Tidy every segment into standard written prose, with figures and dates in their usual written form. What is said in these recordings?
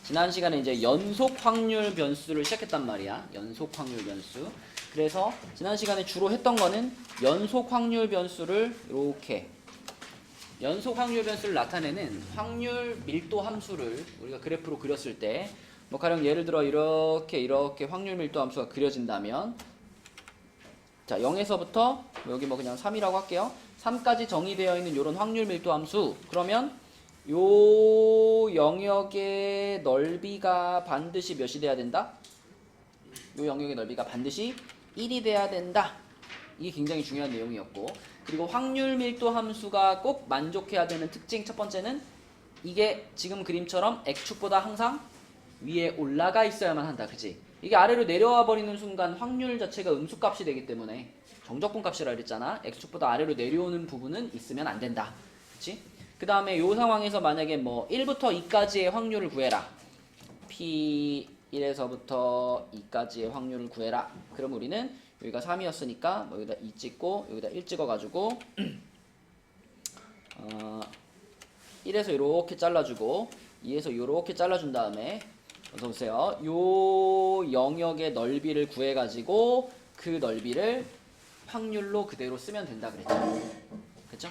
지난 시간에 이제 연속 확률 변수를 시작했단 말이야. 연속 확률 변수. 그래서 지난 시간에 주로 했던 거는 연속 확률 변수를 이렇게 연속 확률 변수를 나타내는 확률 밀도 함수를 우리가 그래프로 그렸을 때 뭐 가령 예를 들어 이렇게 확률 밀도 함수가 그려진다면 자 0에서부터 여기 뭐 그냥 3이라고 할게요. 3까지 정의되어 있는 이런 확률 밀도 함수 그러면 요 영역의 넓이가 반드시 몇이 돼야 된다? 요 영역의 넓이가 반드시 1이 돼야 된다. 이게 굉장히 중요한 내용이었고 그리고 확률 밀도 함수가 꼭 만족해야 되는 특징 첫 번째는 이게 지금 그림처럼 x축보다 항상 위에 올라가 있어야만 한다. 그치? 이게 아래로 내려와 버리는 순간 확률 자체가 음수값이 되기 때문에 정적분 값이라 그랬잖아. x축보다 아래로 내려오는 부분은 있으면 안 된다. 그치? 그 다음에 요 상황에서 만약에 뭐 1부터 2까지의 확률을 구해라. P1에서부터 2까지의 확률을 구해라. 그럼 우리는 여기가 3이었으니까 뭐 여기다 2 찍고 여기다 1 찍어가지고 1에서 이렇게 잘라주고 2에서 이렇게 잘라준 다음에 어서 보세요. 요 영역의 넓이를 구해가지고 그 넓이를 확률로 그대로 쓰면 된다 그랬죠. 그쵸?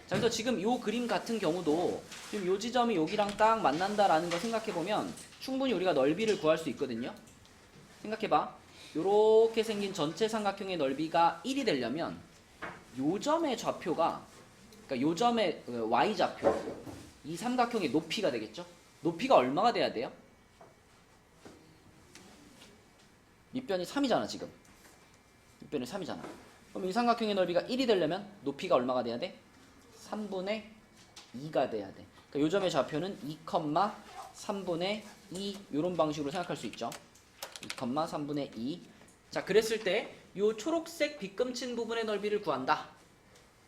자, 그래서 지금 요 그림 같은 경우도 지금 요 지점이 여기랑 딱 만난다라는 거 생각해보면 충분히 우리가 넓이를 구할 수 있거든요. 생각해봐. 요렇게 생긴 전체 삼각형의 넓이가 1이 되려면 요 점의 좌표가 그러니까 요 점의 y좌표 이 삼각형의 높이가 되겠죠. 높이가 얼마가 돼야 돼요? 밑변이 3이잖아 지금. 밑변이 3이잖아. 그럼 이 삼각형의 넓이가 1이 되려면 높이가 얼마가 돼야 돼? 3분의 2가 돼야 돼. 그러니까 요 점의 좌표는 2,3분의 2 이런 방식으로 생각할 수 있죠. 2,3분의 2. 자, 그랬을 때 요 초록색 빗금친 부분의 넓이를 구한다.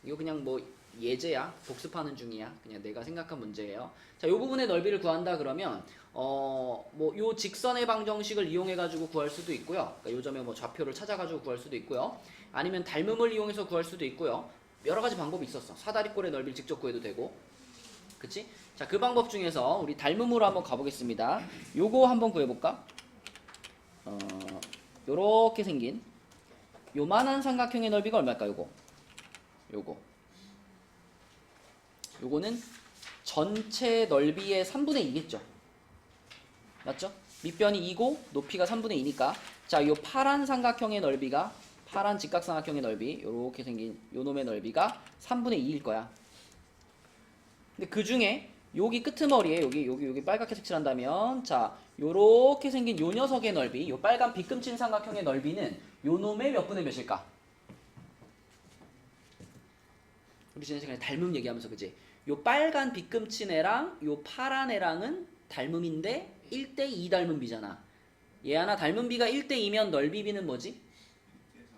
이거 그냥 뭐 예제야. 복습하는 중이야. 그냥 내가 생각한 문제예요. 자, 요 부분의 넓이를 구한다 그러면 뭐 요 직선의 방정식을 이용해 가지고 구할 수도 있고요. 그러니까 요 점의 뭐 좌표를 찾아 가지고 구할 수도 있고요. 아니면 닮음을 이용해서 구할 수도 있고요. 여러 가지 방법이 있었어. 사다리꼴의 넓이를 직접 구해도 되고. 그치? 자, 그 방법 중에서 우리 닮음으로 한번 가보겠습니다. 요거 한번 구해볼까? 요렇게 생긴 요만한 삼각형의 넓이가 얼마일까? 요거는 전체 넓이의 3분의 2겠죠. 맞죠? 밑변이 2고 높이가 3분의 2니까 자, 요 파란 삼각형의 넓이가 파란 직각삼각형의 넓이 요렇게 생긴 요놈의 넓이가 3분의 2일 거야. 근데 그 중에 여기 끄트머리에 여기 빨갛게 색칠한다면 자 요렇게 생긴 요 녀석의 넓이 요 빨간 빗금친 삼각형의 넓이는 요놈의 몇 분의 몇일까? 우리 지난 시간에 닮음 얘기하면서 그지? 요 빨간 빗금친 애랑 요 파란 애랑은 닮음인데 1대2 닮음비잖아. 얘 하나 닮음비가 1대2면 넓이비는 뭐지?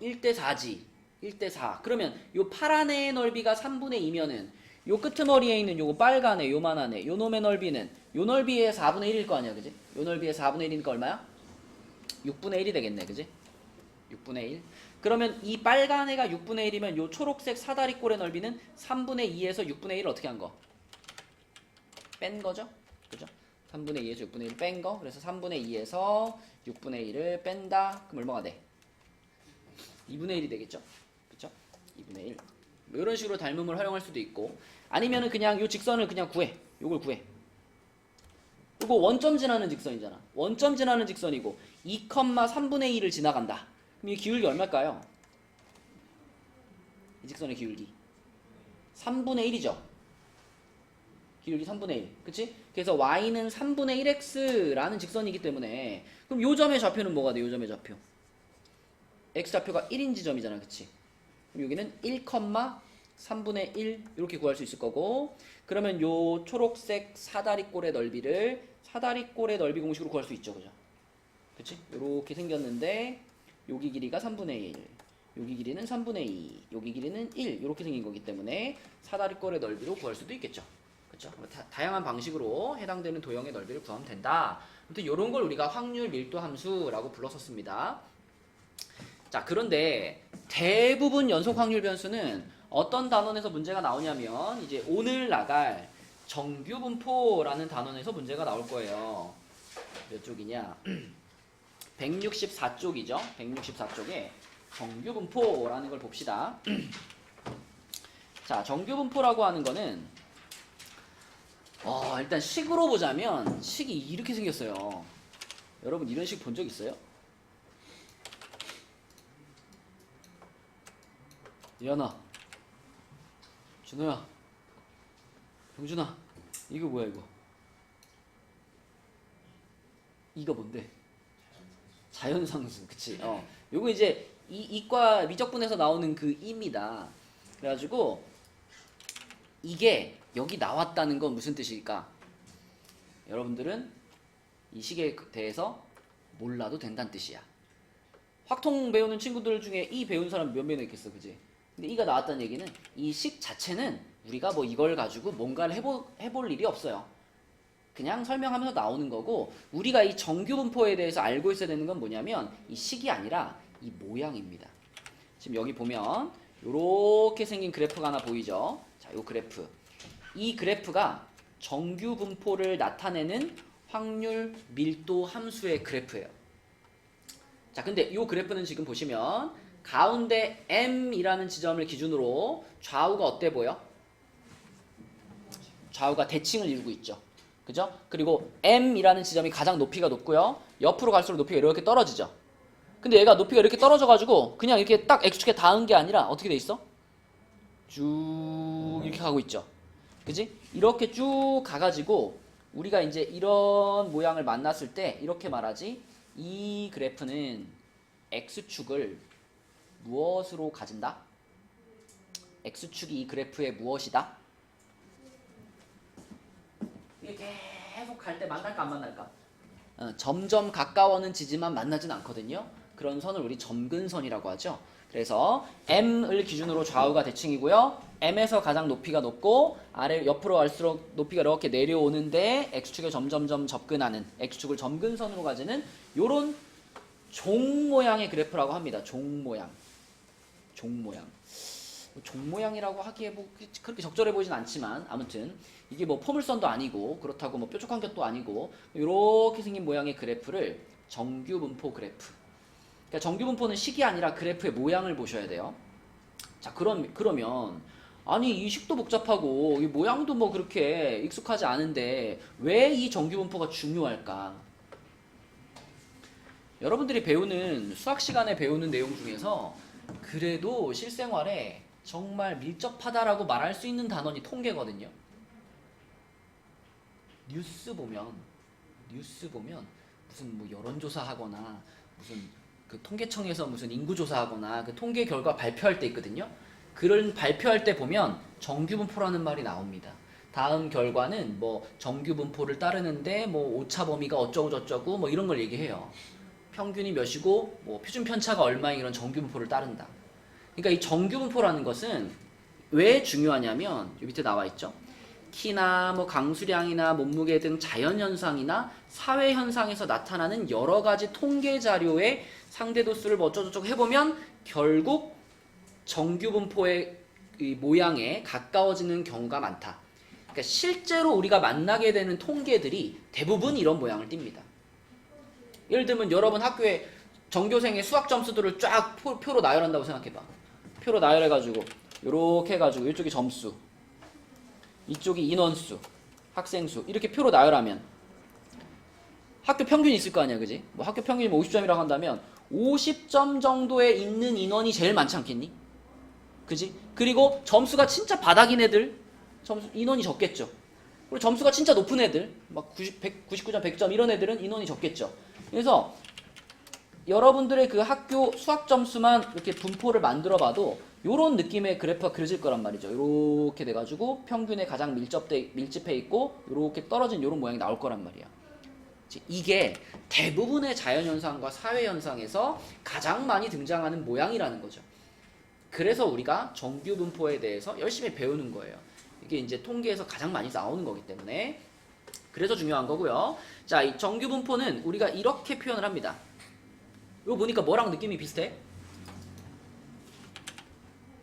1대4지. 1대4. 그러면 요 파란 애의 넓이가 3분의 2면은 요 끄트머리에 있는 요거 빨간 애, 요만한 애, 요 놈의 넓이는 요 넓이의 4분의 1일 거 아니야, 그지? 요 넓이의 4분의 1이니까 얼마야? 6분의 1이 되겠네, 그지? 6분의 1. 그러면 이 빨간 애가 6분의 1이면 요 초록색 사다리꼴의 넓이는 3분의 2에서 6분의 1을 어떻게 한 거? 뺀 거죠? 그죠? 3분의 2에서 6분의 1 뺀 거. 그래서 3분의 2에서 6분의 1을 뺀다. 그럼 얼마가 돼? 2분의 1이 되겠죠? 그쵸? 2분의 1. 뭐 이런 식으로 닮음을 활용할 수도 있고 아니면은 그냥 요 직선을 그냥 구해. 요걸 구해. 이거 원점 지나는 직선이잖아. 원점 지나는 직선이고 2,3분의 1을 지나간다. 그럼 이 기울기 얼마일까요? 이 직선의 기울기 3분의 1이죠. 기울기 3분의 1. 그치? 그래서 y는 3분의 1x라는 직선이기 때문에 그럼 요 점의 좌표는 뭐가 돼? 요 점의 좌표 x좌표가 1인 지점이잖아. 그치? 그럼 여기는 1,3분의 1 이렇게 구할 수 있을 거고 그러면 요 초록색 사다리꼴의 넓이를 사다리꼴의 넓이 공식으로 구할 수 있죠. 그죠? 그치? 요렇게 생겼는데 여기 길이가 3분의 1 여기 길이는 3분의 2 여기 길이는 1 이렇게 생긴 거기 때문에 사다리꼴의 넓이로 구할 수도 있겠죠. 그렇죠? 다양한 방식으로 해당되는 도형의 넓이를 구하면 된다. 아무튼 이런 걸 우리가 확률 밀도 함수라고 불렀었습니다. 자, 그런데 대부분 연속 확률 변수는 어떤 단원에서 문제가 나오냐면 이제 오늘 나갈 정규분포라는 단원에서 문제가 나올 거예요. 몇 쪽이냐? 164쪽이죠. 164쪽에 정규분포라는 걸 봅시다. 자, 정규분포라고 하는 거는 일단 식으로 보자면 식이 이렇게 생겼어요. 여러분 이런 식 본 적 있어요? 연아, 준호야, 병준아, 이거 뭐야 이거? 이거 뭔데? 자연상수, 그치? 요거 이제 이과 미적분에서 나오는 그 입니다. 그래가지고 이게 여기 나왔다는 건 무슨 뜻일까? 여러분들은 이 식에 대해서 몰라도 된다는 뜻이야. 확통 배우는 친구들 중에 이 배운 사람 몇 명이나 있겠어, 그지? 근데 이가 나왔다는 얘기는 이 식 자체는 우리가 뭐 이걸 가지고 뭔가를 해볼 일이 없어요. 그냥 설명하면서 나오는 거고, 우리가 이 정규분포에 대해서 알고 있어야 되는 건 뭐냐면 이 식이 아니라 이 모양입니다. 지금 여기 보면 이렇게 생긴 그래프가 하나 보이죠? 자, 요 그래프. 이 그래프가 정규분포를 나타내는 확률 밀도 함수의 그래프예요. 자, 근데 이 그래프는 지금 보시면 가운데 M이라는 지점을 기준으로 좌우가 어때 보여? 좌우가 대칭을 이루고 있죠. 그죠? 그리고 M이라는 지점이 가장 높이가 높고요. 옆으로 갈수록 높이가 이렇게 떨어지죠. 근데 얘가 높이가 이렇게 떨어져가지고 그냥 이렇게 딱 X축에 닿은 게 아니라 어떻게 돼 있어? 쭉 이렇게 가고 있죠. 그지? 이렇게 쭉 가가지고 우리가 이제 이런 모양을 만났을 때 이렇게 말하지. 이 그래프는 X축을 무엇으로 가진다? X축이 이 그래프의 무엇이다? 이게 계속 갈 때 만날까 안 만날까? 점점 가까워는 지지만 만나진 않거든요. 그런 선을 우리 점근선이라고 하죠. 그래서 M을 기준으로 좌우가 대칭이고요. M에서 가장 높이가 높고 아래 옆으로 갈수록 높이가 이렇게 내려오는데 X축에 점점점 접근하는 X축을 점근선으로 가지는 요런 종 모양의 그래프라고 합니다. 종 모양. 종 모양. 종 모양이라고 하기에 뭐 그렇게 적절해 보이진 않지만 아무튼 이게 뭐 포물선도 아니고 그렇다고 뭐 뾰족한 것도 아니고 이렇게 생긴 모양의 그래프를 정규분포 그래프. 그러니까 정규분포는 식이 아니라 그래프의 모양을 보셔야 돼요. 자, 그러면 아니 이 식도 복잡하고 이 모양도 뭐 그렇게 익숙하지 않은데 왜 이 정규분포가 중요할까? 여러분들이 배우는 수학 시간에 배우는 내용 중에서 그래도 실생활에 정말 밀접하다라고 말할 수 있는 단원이 통계거든요. 뉴스 보면 무슨 뭐 여론조사 하거나 무슨 그 통계청에서 무슨 인구조사하거나 그 통계 결과 발표할 때 있거든요. 그런 발표할 때 보면 정규분포라는 말이 나옵니다. 다음 결과는 뭐 정규분포를 따르는데 뭐 오차 범위가 어쩌고 저쩌고 뭐 이런 걸 얘기해요. 평균이 몇이고 뭐 표준 편차가 얼마인 이런 정규분포를 따른다. 그러니까 이 정규분포라는 것은 왜 중요하냐면 이 밑에 나와 있죠. 키나 뭐 강수량이나 몸무게 등 자연현상이나 사회현상에서 나타나는 여러 가지 통계 자료의 상대도수를 뭐 어쩌고저쩌고 해보면 결국 정규분포의 이 모양에 가까워지는 경우가 많다. 그러니까 실제로 우리가 만나게 되는 통계들이 대부분 이런 모양을 띱니다. 예를 들면 여러분 학교에 전교생의 수학 점수들을 쫙 표로 나열한다고 생각해봐. 표로 나열해가지고 이렇게 해가지고 이쪽이 점수, 이쪽이 인원수, 학생수 이렇게 표로 나열하면 학교 평균이 있을 거 아니야, 그지? 뭐 학교 평균이 뭐 50점이라고 한다면 50점 정도에 있는 인원이 제일 많지 않겠니? 그지? 그리고 점수가 진짜 바닥인 애들 인원이 적겠죠. 그리고 점수가 진짜 높은 애들 막 99점, 100점 이런 애들은 인원이 적겠죠. 그래서 여러분들의 그 학교 수학 점수만 이렇게 분포를 만들어 봐도 요런 느낌의 그래프가 그려질 거란 말이죠. 이렇게 돼가지고 평균에 가장 밀집해 있고 이렇게 떨어진 요런 모양이 나올 거란 말이야. 이게 대부분의 자연현상과 사회현상에서 가장 많이 등장하는 모양이라는 거죠. 그래서 우리가 정규분포에 대해서 열심히 배우는 거예요. 이게 이제 통계에서 가장 많이 나오는 거기 때문에 그래서 중요한 거고요. 자, 이 정규분포는 우리가 이렇게 표현을 합니다. 이거 보니까 뭐랑 느낌이 비슷해?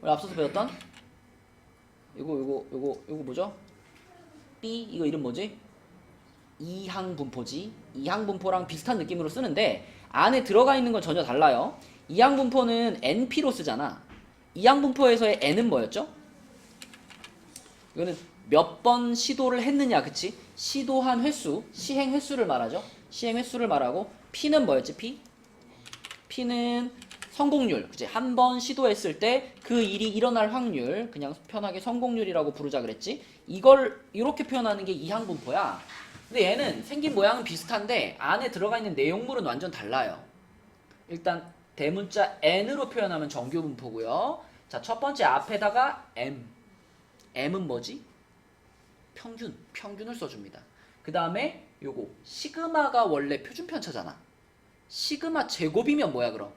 우리 앞서서 배웠던 이거 뭐죠? B 이거 이름 뭐지? 이항분포지. 이항분포랑 비슷한 느낌으로 쓰는데 안에 들어가 있는 건 전혀 달라요. 이항분포는 NP로 쓰잖아. 이항분포에서의 N은 뭐였죠? 이거는 몇 번 시도를 했느냐, 그치? 시도한 횟수, 시행 횟수를 말하죠. 시행 횟수를 말하고 P는 뭐였지, P? P는 성공률, 그치? 한 번 시도했을 때 그 일이 일어날 확률, 그냥 편하게 성공률이라고 부르자 그랬지? 이걸 이렇게 표현하는 게 이항분포야. 근데 얘는 생긴 모양은 비슷한데 안에 들어가 있는 내용물은 완전 달라요. 일단 대문자 n으로 표현하면 정규분포고요. 자, 첫 번째 앞에다가 m은 뭐지? 평균을 써줍니다. 그 다음에 요거 시그마가 원래 표준편차잖아. 시그마 제곱이면 뭐야 그럼?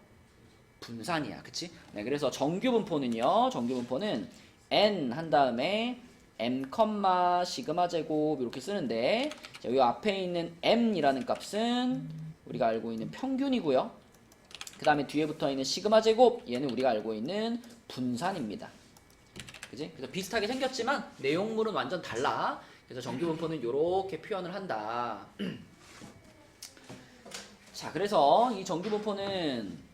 분산이야, 그치? 네, 그래서 정규분포는요, 정규분포는 n 한 다음에 m, 시그마 제곱 이렇게 쓰는데, 자, 이 앞에 있는 m이라는 값은 우리가 알고 있는 평균이고요. 그 다음에 뒤에 붙어 있는 시그마 제곱, 얘는 우리가 알고 있는 분산입니다. 그지? 그래서 비슷하게 생겼지만 내용물은 완전 달라. 그래서 정규분포는 이렇게 표현을 한다. 자, 그래서 이 정규분포는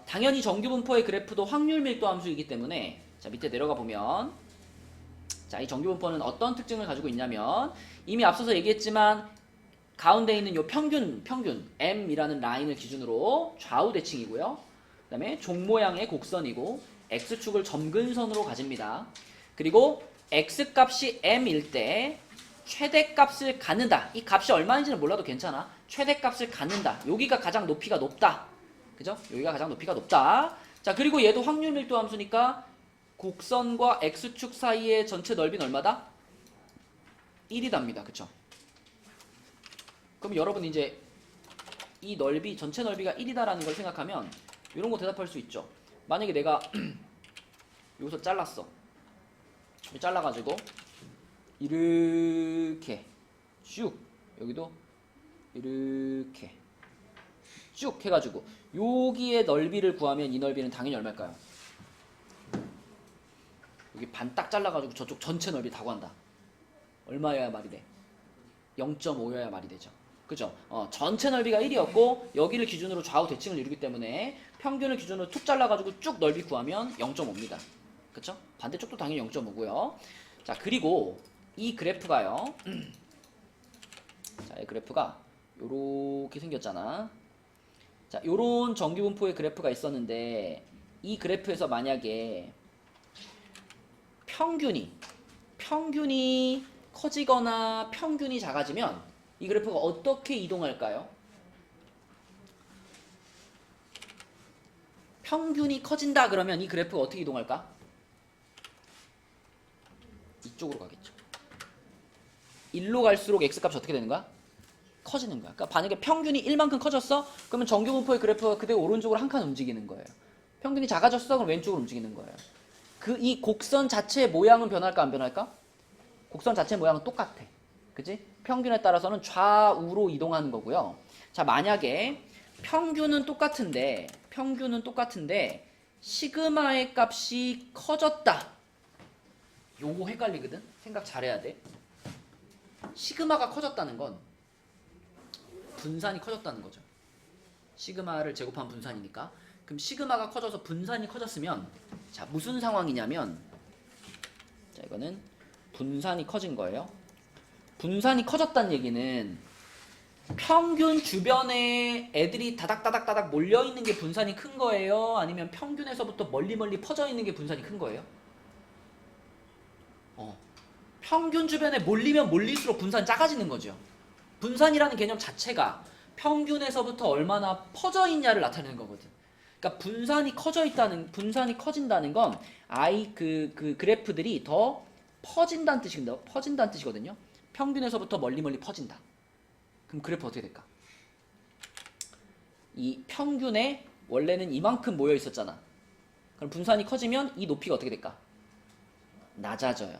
당연히 정규분포의 그래프도 확률 밀도 함수이기 때문에, 자, 밑에 내려가 보면, 자, 이 정규분포는 어떤 특징을 가지고 있냐면, 이미 앞서서 얘기했지만 가운데 있는 요 평균 m이라는 라인을 기준으로 좌우 대칭이고요. 그 다음에 종 모양의 곡선이고 x축을 점근선으로 가집니다. 그리고 x값이 m일 때 최대값을 갖는다. 이 값이 얼마인지는 몰라도 괜찮아. 최대값을 갖는다. 여기가 가장 높이가 높다. 그죠? 여기가 가장 높이가 높다. 자, 그리고 얘도 확률 밀도 함수니까 곡선과 x축 사이의 전체 넓이는 얼마다? 1이답니다. 그쵸? 그럼 여러분 이제 이 넓이, 전체 넓이가 1이다라는 걸 생각하면 이런 거 대답할 수 있죠. 만약에 내가 여기서 잘랐어. 잘라가지고 이렇게 쭉, 여기도 이렇게 쭉 해가지고 여기의 넓이를 구하면 이 넓이는 당연히 얼마일까요? 여기 반 딱 잘라가지고 저쪽 전체 넓이 다 구한다. 얼마여야 말이 돼? 0.5여야 말이 되죠. 그죠? 전체 넓이가 1이었고 여기를 기준으로 좌우 대칭을 이루기 때문에 평균을 기준으로 툭 잘라가지고 쭉 넓이 구하면 0.5입니다. 그쵸? 반대쪽도 당연히 0.5고요. 자, 그리고 이 그래프가요. 자, 이 그래프가 요렇게 생겼잖아. 자, 요런 정규분포의 그래프가 있었는데 이 그래프에서 만약에 평균이 커지거나 평균이 작아지면 이 그래프가 어떻게 이동할까요? 평균이 커진다 그러면 이 그래프가 어떻게 이동할까? 이쪽으로 가겠죠. 1로 갈수록 x값이 어떻게 되는 거야? 커지는 거야. 그러니까 만약에 평균이 1만큼 커졌어? 그러면 정규분포의 그래프가 그대로 오른쪽으로 한 칸 움직이는 거예요. 평균이 작아졌어? 그럼 왼쪽으로 움직이는 거예요. 이 곡선 자체의 모양은 변할까 안 변할까? 곡선 자체의 모양은 똑같아. 그치? 평균에 따라서는 좌우로 이동하는 거고요. 자, 만약에 평균은 똑같은데 시그마의 값이 커졌다. 요거 헷갈리거든? 생각 잘해야 돼. 시그마가 커졌다는 건 분산이 커졌다는 거죠. 시그마를 제곱한 분산이니까. 그럼 시그마가 커져서 분산이 커졌으면, 자, 무슨 상황이냐면, 자, 이거는 분산이 커진 거예요. 분산이 커졌다는 얘기는 평균 주변에 애들이 다닥다닥 몰려있는 게 분산이 큰 거예요? 아니면 평균에서부터 멀리 퍼져 있는 게 분산이 큰 거예요? 평균 주변에 몰리면 몰릴수록 분산이 작아지는 거죠. 분산이라는 개념 자체가 평균에서부터 얼마나 퍼져 있냐를 나타내는 거거든. 그러니까 분산이 커진다는 건 그 그래프들이 더 퍼진다는 뜻이거든요. 평균에서부터 멀리 퍼진다. 그럼 그래프 어떻게 될까? 이 평균에 원래는 이만큼 모여 있었잖아. 그럼 분산이 커지면 이 높이가 어떻게 될까? 낮아져요.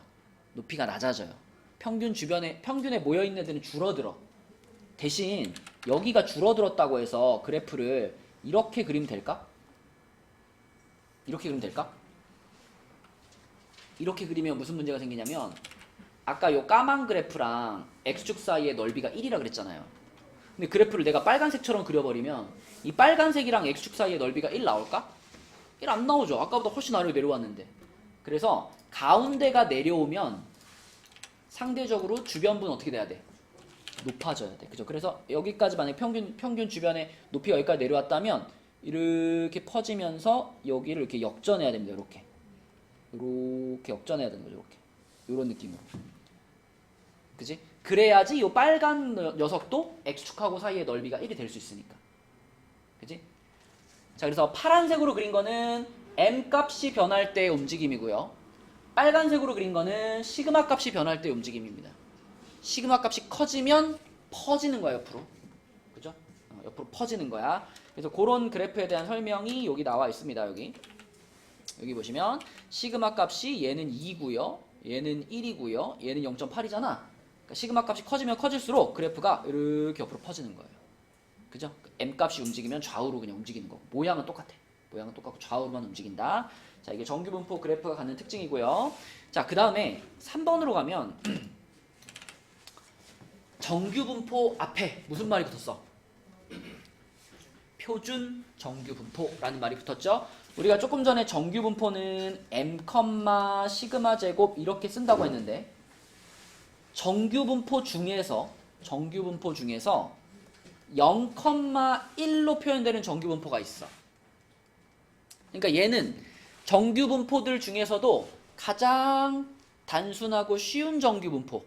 높이가 낮아져요. 평균에 모여 있는 애들은 줄어들어. 대신 여기가 줄어들었다고 해서 그래프를 이렇게 그리면 될까? 이렇게 그리면 될까? 이렇게 그리면 무슨 문제가 생기냐면 아까 요 까만 그래프랑 x축 사이의 넓이가 1이라 그랬잖아요. 근데 그래프를 내가 빨간색처럼 그려버리면 이 빨간색이랑 x축 사이의 넓이가 1 나올까? 1 안 나오죠. 아까보다 훨씬 아래로 내려왔는데. 그래서 가운데가 내려오면 상대적으로 주변부는 어떻게 돼야 돼? 높아져야 돼. 그죠? 그래서 여기까지 만약에 평균 주변의 높이가 여기까지 내려왔다면 이렇게 퍼지면서 여기를 이렇게 역전해야 됩니다. 이렇게 역전해야 되는 거죠. 이렇게. 이런 느낌으로. 그지? 그래야지 이 빨간 녀석도 x축하고 사이의 넓이가 1이 될 수 있으니까. 그지? 자, 그래서 파란색으로 그린 거는 m 값이 변할 때의 움직임이고요. 빨간색으로 그린 거는 시그마 값이 변할 때의 움직임입니다. 시그마 값이 커지면 퍼지는 거야, 옆으로. 그죠? 옆으로 퍼지는 거야. 그래서 그런 그래프에 대한 설명이 여기 나와 있습니다. 여기 보시면 시그마 값이 얘는 2고요. 얘는 1이고요. 얘는 0.8이잖아. 그러니까 시그마 값이 커지면 커질수록 그래프가 이렇게 옆으로 퍼지는 거예요. 그죠? m 값이 움직이면 좌우로 그냥 움직이는 거. 모양은 똑같아. 모양은 똑같고 좌우로만 움직인다. 자, 이게 정규분포 그래프가 갖는 특징이고요. 자, 그 다음에 3번으로 가면 정규분포 앞에 무슨 말이 붙었어? 표준 정규분포라는 말이 붙었죠. 우리가 조금 전에 정규분포는 m, 시그마 제곱 이렇게 쓴다고 했는데 정규분포 중에서 0,1로 표현되는 정규분포가 있어. 그러니까 얘는 정규분포들 중에서도 가장 단순하고 쉬운 정규분포.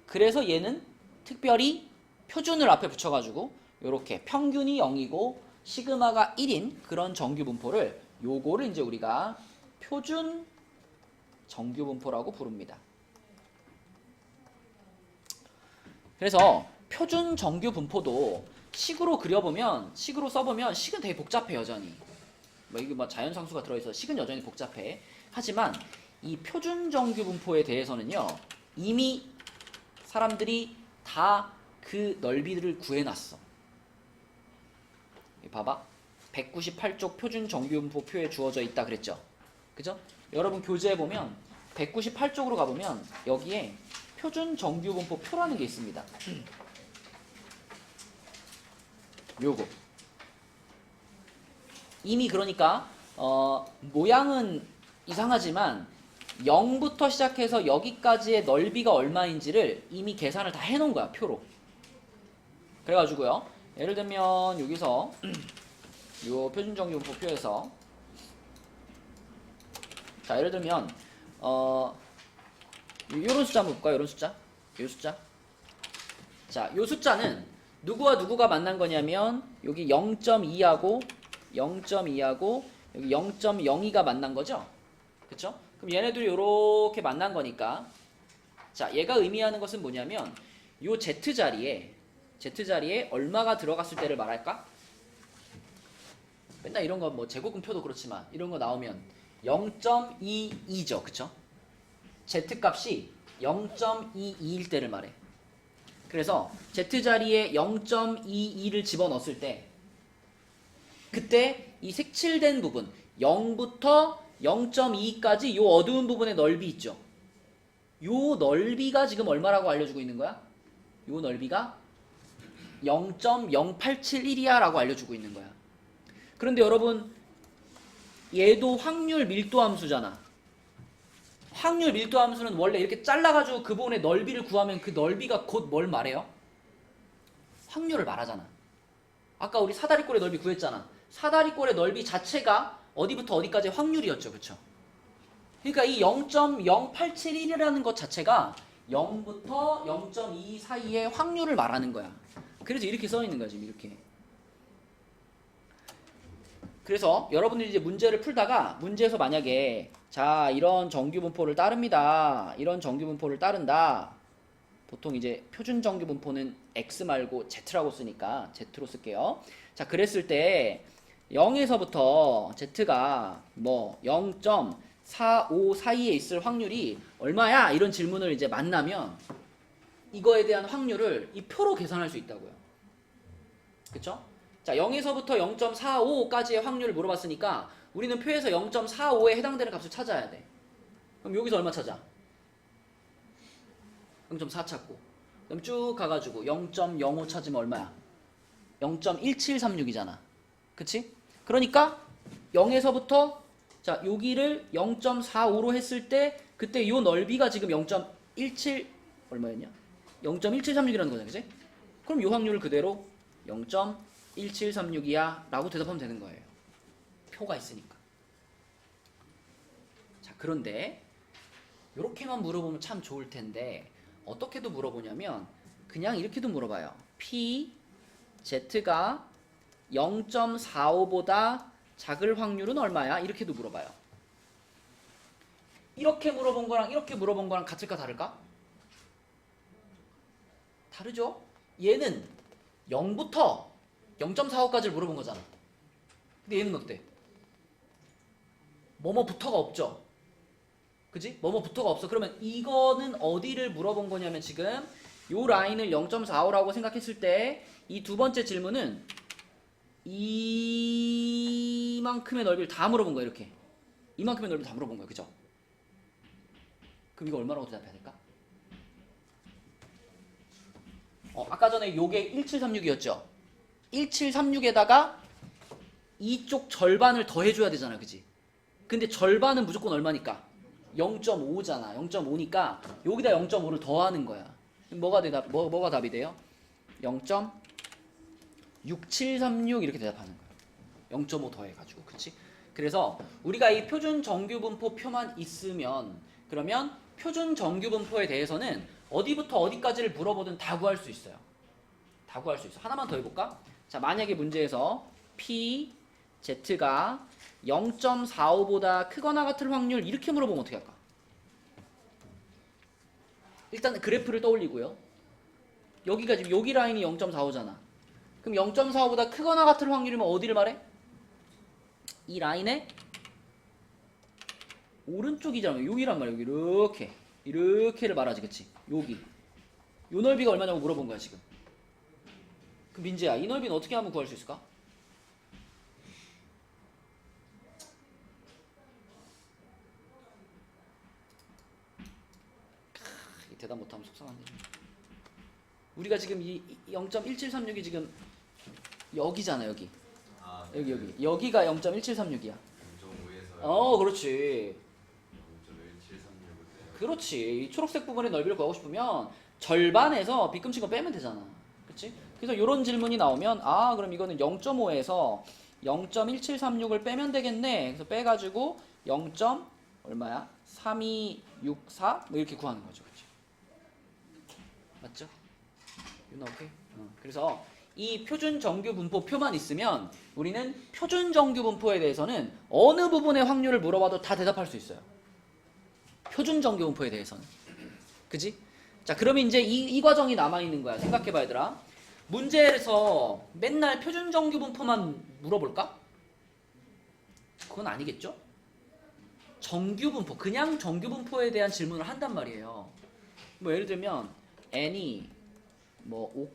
그래서 얘는 특별히 표준을 앞에 붙여가지고 이렇게 평균이 0이고 시그마가 1인 그런 정규분포를 요거를 이제 우리가 표준 정규분포라고 부릅니다. 그래서 표준 정규분포도 식으로 그려보면, 식으로 써보면 식은 되게 복잡해 여전히. 이게 자연상수가 들어있어 식은 여전히 복잡해. 하지만 이 표준 정규분포에 대해서는요 이미 사람들이 다 그 넓이들을 구해놨어. 봐봐, 198쪽 표준 정규분포 표에 주어져 있다 그랬죠. 그죠? 여러분 교재에 보면 198쪽으로 가보면 여기에 표준 정규분포 표라는 게 있습니다. 요거 이미 그러니까 모양은 이상하지만 0부터 시작해서 여기까지의 넓이가 얼마인지를 이미 계산을 다 해놓은 거야, 표로. 그래가지고요, 예를 들면 여기서 요 표준정규분포 표에서 자, 예를 들면 요런 숫자 한번 볼까요? 요런 숫자, 요 숫자. 자, 요 숫자는 누구와 누구가 만난 거냐면 여기 0.2하고 여기 0.02가 만난 거죠? 그쵸? 그럼 얘네들이 요렇게 만난 거니까, 자, 얘가 의미하는 것은 뭐냐면 요 Z자리에 얼마가 들어갔을 때를 말할까? 맨날 이런 거 제곱근표도 그렇지만 이런 거 나오면 0.22죠. 그쵸? Z값이 0.22일 때를 말해. 그래서 Z자리에 0.22를 집어넣었을 때 그때 이 색칠된 부분 0부터 0.2까지 요 어두운 부분의 넓이 있죠. 요 넓이가 지금 얼마라고 알려주고 있는 거야? 요 넓이가 0.0871이야 라고 알려주고 있는 거야. 그런데 여러분, 얘도 확률 밀도 함수잖아. 확률 밀도 함수는 원래 이렇게 잘라가지고 그 부분의 넓이를 구하면 그 넓이가 곧 뭘 말해요? 확률을 말하잖아. 아까 우리 사다리꼴의 넓이 구했잖아. 사다리꼴의 넓이 자체가 어디부터 어디까지의 확률이었죠. 그쵸? 그러니까 이 0.0871이라는 것 자체가 0부터 0.2 사이의 확률을 말하는 거야. 그래서 이렇게 써있는 거야, 지금 이렇게. 그래서 여러분들이 이제 문제를 풀다가 문제에서 만약에 자, 이런 정규분포를 따릅니다. 이런 정규분포를 따른다. 보통 이제 표준 정규분포는 X 말고 Z라고 쓰니까 Z로 쓸게요. 자, 그랬을 때 0에서부터 Z가 0.45 사이에 있을 확률이 얼마야? 이런 질문을 이제 만나면 이거에 대한 확률을 이 표로 계산할 수 있다고요. 그쵸? 자, 0에서부터 0.45까지의 확률을 물어봤으니까 우리는 표에서 0.45에 해당되는 값을 찾아야 돼. 그럼 여기서 얼마 찾아? 0.4 찾고. 그럼 쭉 가가지고 0.05 찾으면 얼마야? 0.1736이잖아. 그치? 그러니까 0에서부터 자 여기를 0.45로 했을 때 그때 요 넓이가 지금 0.17 얼마였냐? 0.1736이라는 거잖아. 그치? 그럼 요 확률을 그대로 0.1736이야 라고 대답하면 되는 거예요. 표가 있으니까. 자 그런데 요렇게만 물어보면 참 좋을 텐데 어떻게도 물어보냐면 그냥 이렇게도 물어봐요. P, Z가 0.45보다 작을 확률은 얼마야? 이렇게도 물어봐요. 이렇게 물어본 거랑 이렇게 물어본 거랑 같을까 다를까? 다르죠? 얘는 0부터 0.45까지를 물어본 거잖아. 근데 얘는 어때? 뭐뭐부터가 없죠? 그지? 뭐뭐부터가 없어. 그러면 이거는 어디를 물어본 거냐면 지금 요 라인을 0.45라고 생각했을 때 이 두 번째 질문은 이만큼의 넓이를 다 물어본 거야. 이렇게 이만큼의 넓이를 다 물어본 거야. 그죠? 그럼 이거 얼마라고 대답해야 될까? 아까 전에 요게 1736이었죠? 1736에다가 이쪽 절반을 더 해줘야 되잖아. 그지? 근데 절반은 무조건 얼마니까? 0.5잖아. 0.5니까 여기다 0.5를 더하는 거야. 뭐가 답이 돼요? 0.6736 이렇게 대답하는 거야. 0.5 더해가지고. 그치? 그래서 우리가 이 표준 정규분포 표만 있으면 그러면 표준 정규분포에 대해서는 어디부터 어디까지를 물어보든 다 구할 수 있어요. 다 구할 수 있어. 하나만 더 해볼까? 자, 만약에 문제에서 P, Z가 0.45보다 크거나 같을 확률 이렇게 물어보면 어떻게 할까? 일단 그래프를 떠올리고요. 여기가 지금 여기 라인이 0.45잖아. 그럼 0.45보다 크거나 같을 확률이면 어디를 말해? 이 라인의 오른쪽이잖아. 여기란 말이야. 여기 이렇게를 말하지. 그치? 여기 요 넓이가 얼마냐고 물어본 거야 지금. 그럼 민재야 이 넓이는 어떻게 하면 구할 수 있을까? 대답 못하면 속상한데. 우리가 지금 이 0.1736이 지금 여기잖아. 여기. 아, 여기가 0.1736이야. 0.5에서 그렇지. 0.1736을 그렇지. 이 초록색 부분의 넓이를 구하고 싶으면 절반에서 빗금친 거 빼면 되잖아. 그치? 그래서 이런 질문이 나오면 그럼 이거는 0.5에서 0.1736을 빼면 되겠네. 그래서 빼가지고 0. 얼마야? 3264? 뭐 이렇게 구하는 거죠. 그치? 맞죠? 유나 오케이? 그래서 이 표준 정규 분포 표만 있으면 우리는 표준 정규 분포에 대해서는 어느 부분의 확률을 물어봐도 다 대답할 수 있어요. 표준 정규 분포에 대해서는. 그지? 자, 그러면 이제 이 과정이 남아있는 거야. 생각해봐, 얘들아. 문제에서 맨날 표준 정규 분포만 물어볼까? 그건 아니겠죠? 정규 분포, 그냥 정규 분포에 대한 질문을 한단 말이에요. 뭐 예를 들면 n이 뭐 5,